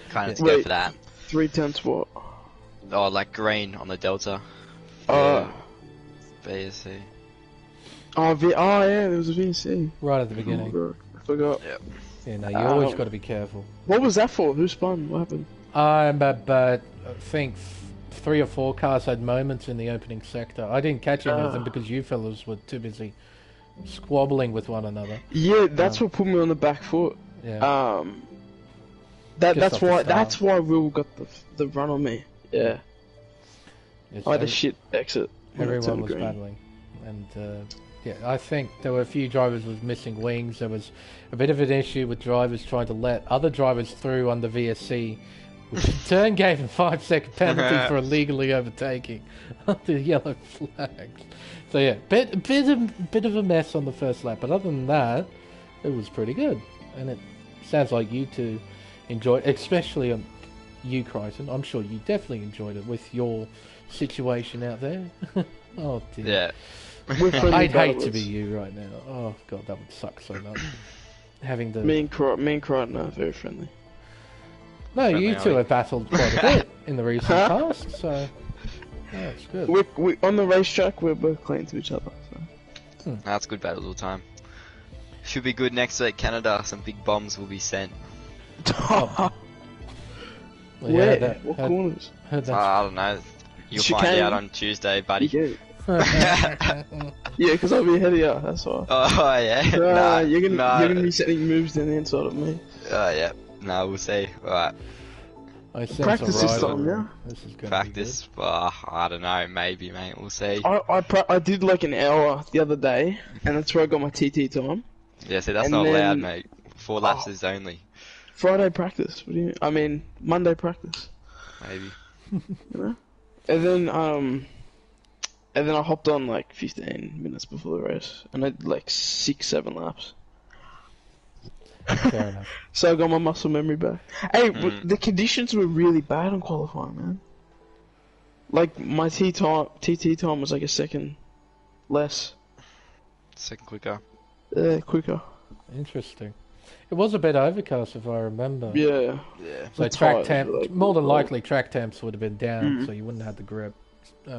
kind of to go Wait. for that. 3/10 what? Oh, like green on the delta. Oh. BSC. Oh, yeah, there was a VC. right at the beginning. Oh, I forgot. Yep. Yeah, no, you always got to be careful. What was that for? Who spun? What happened? But I think 3 or 4 cars had moments in the opening sector. I didn't catch any of them because you fellas were too busy squabbling with one another. Yeah, that's what put me on the back foot. Yeah. That's why Will got the run on me. Yeah. Yes, I had a shit exit. when I everyone turned was green. battling, and yeah, I think there were a few drivers with missing wings. There was a bit of an issue with drivers trying to let other drivers through under VSC, which in turn gave a 5-second penalty for illegally overtaking the yellow flags. So yeah, bit of a mess on the first lap, but other than that, it was pretty good. And it sounds like you two enjoyed, especially you, Crichton. I'm sure you definitely enjoyed it with your situation out there. Oh dear. Yeah. I'd hate to be you right now. Oh god, that would suck so much. Having to. Me and Crichton are very friendly. No, Friendly, you two have battled quite a bit in the recent past, so yeah, it's good. We on the racetrack. We're both clean to each other. So. That's good battles all the time. Should be good next week, Canada. Some big bombs will be sent. Well, Where? What corners? heard that. I don't know. You'll find Chicane. out on Tuesday, buddy. Yeah, because I'll be ahead of you. That's why. Oh yeah. You're gonna be setting moves down the inside of me. Oh yeah. No, we'll see. Alright. I sense Practice a this rivalry. time, yeah? This is gonna Practice. I don't know. Maybe, mate. We'll see. I did like an hour the other day, and that's where I got my TT time. Yeah, see, that's and not then- allowed, mate. 4 laps is only. Friday practice. What do you? I mean Monday practice. Maybe. You know? And then I hopped on like 15 minutes before the race, and I did like 6-7 laps. good. Fair enough. So I got my muscle memory back. Hey, but the conditions were really bad on qualifying, man. Like my TT time was like a second less, Second quicker. quicker. Interesting. It was a bit overcast, if I remember. Yeah. Yeah. So The track tires temp, were, like, more than low. likely, track temps would have been down, so you wouldn't have the grip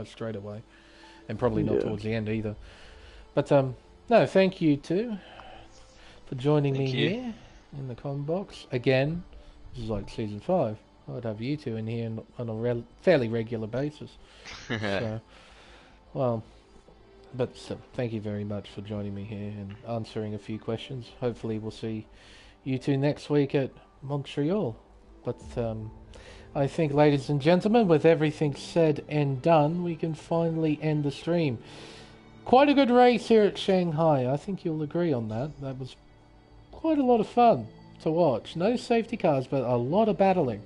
straight away, and probably not Yeah. towards the end either. But no, thank you too for joining Thank me you. here in the com box again. This is like season 5. I'd have you two in here on a fairly regular basis. So, well, but still, thank you very much for joining me here and answering a few questions. Hopefully, we'll see you two next week at Montreal. But I think, ladies and gentlemen, with everything said and done, we can finally end the stream. Quite a good race here at Shanghai. I think you'll agree on that. That was quite a lot of fun to watch. No safety cars, but a lot of battling.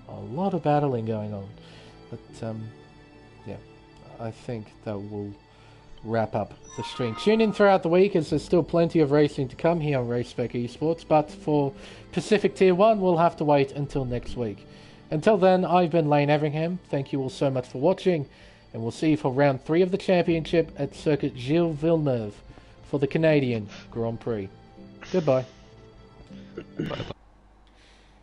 A lot of battling going on. But, yeah, I think that will wrap up the stream. Tune in throughout the week as there's still plenty of racing to come here on Race Spec Esports, but for Pacific Tier 1 we'll have to wait until next week. Until then, I've been Lane Everingham. Thank you all so much for watching, and we'll see you for round 3 of the championship at Circuit Gilles Villeneuve for the Canadian Grand Prix. Goodbye. Bye-bye.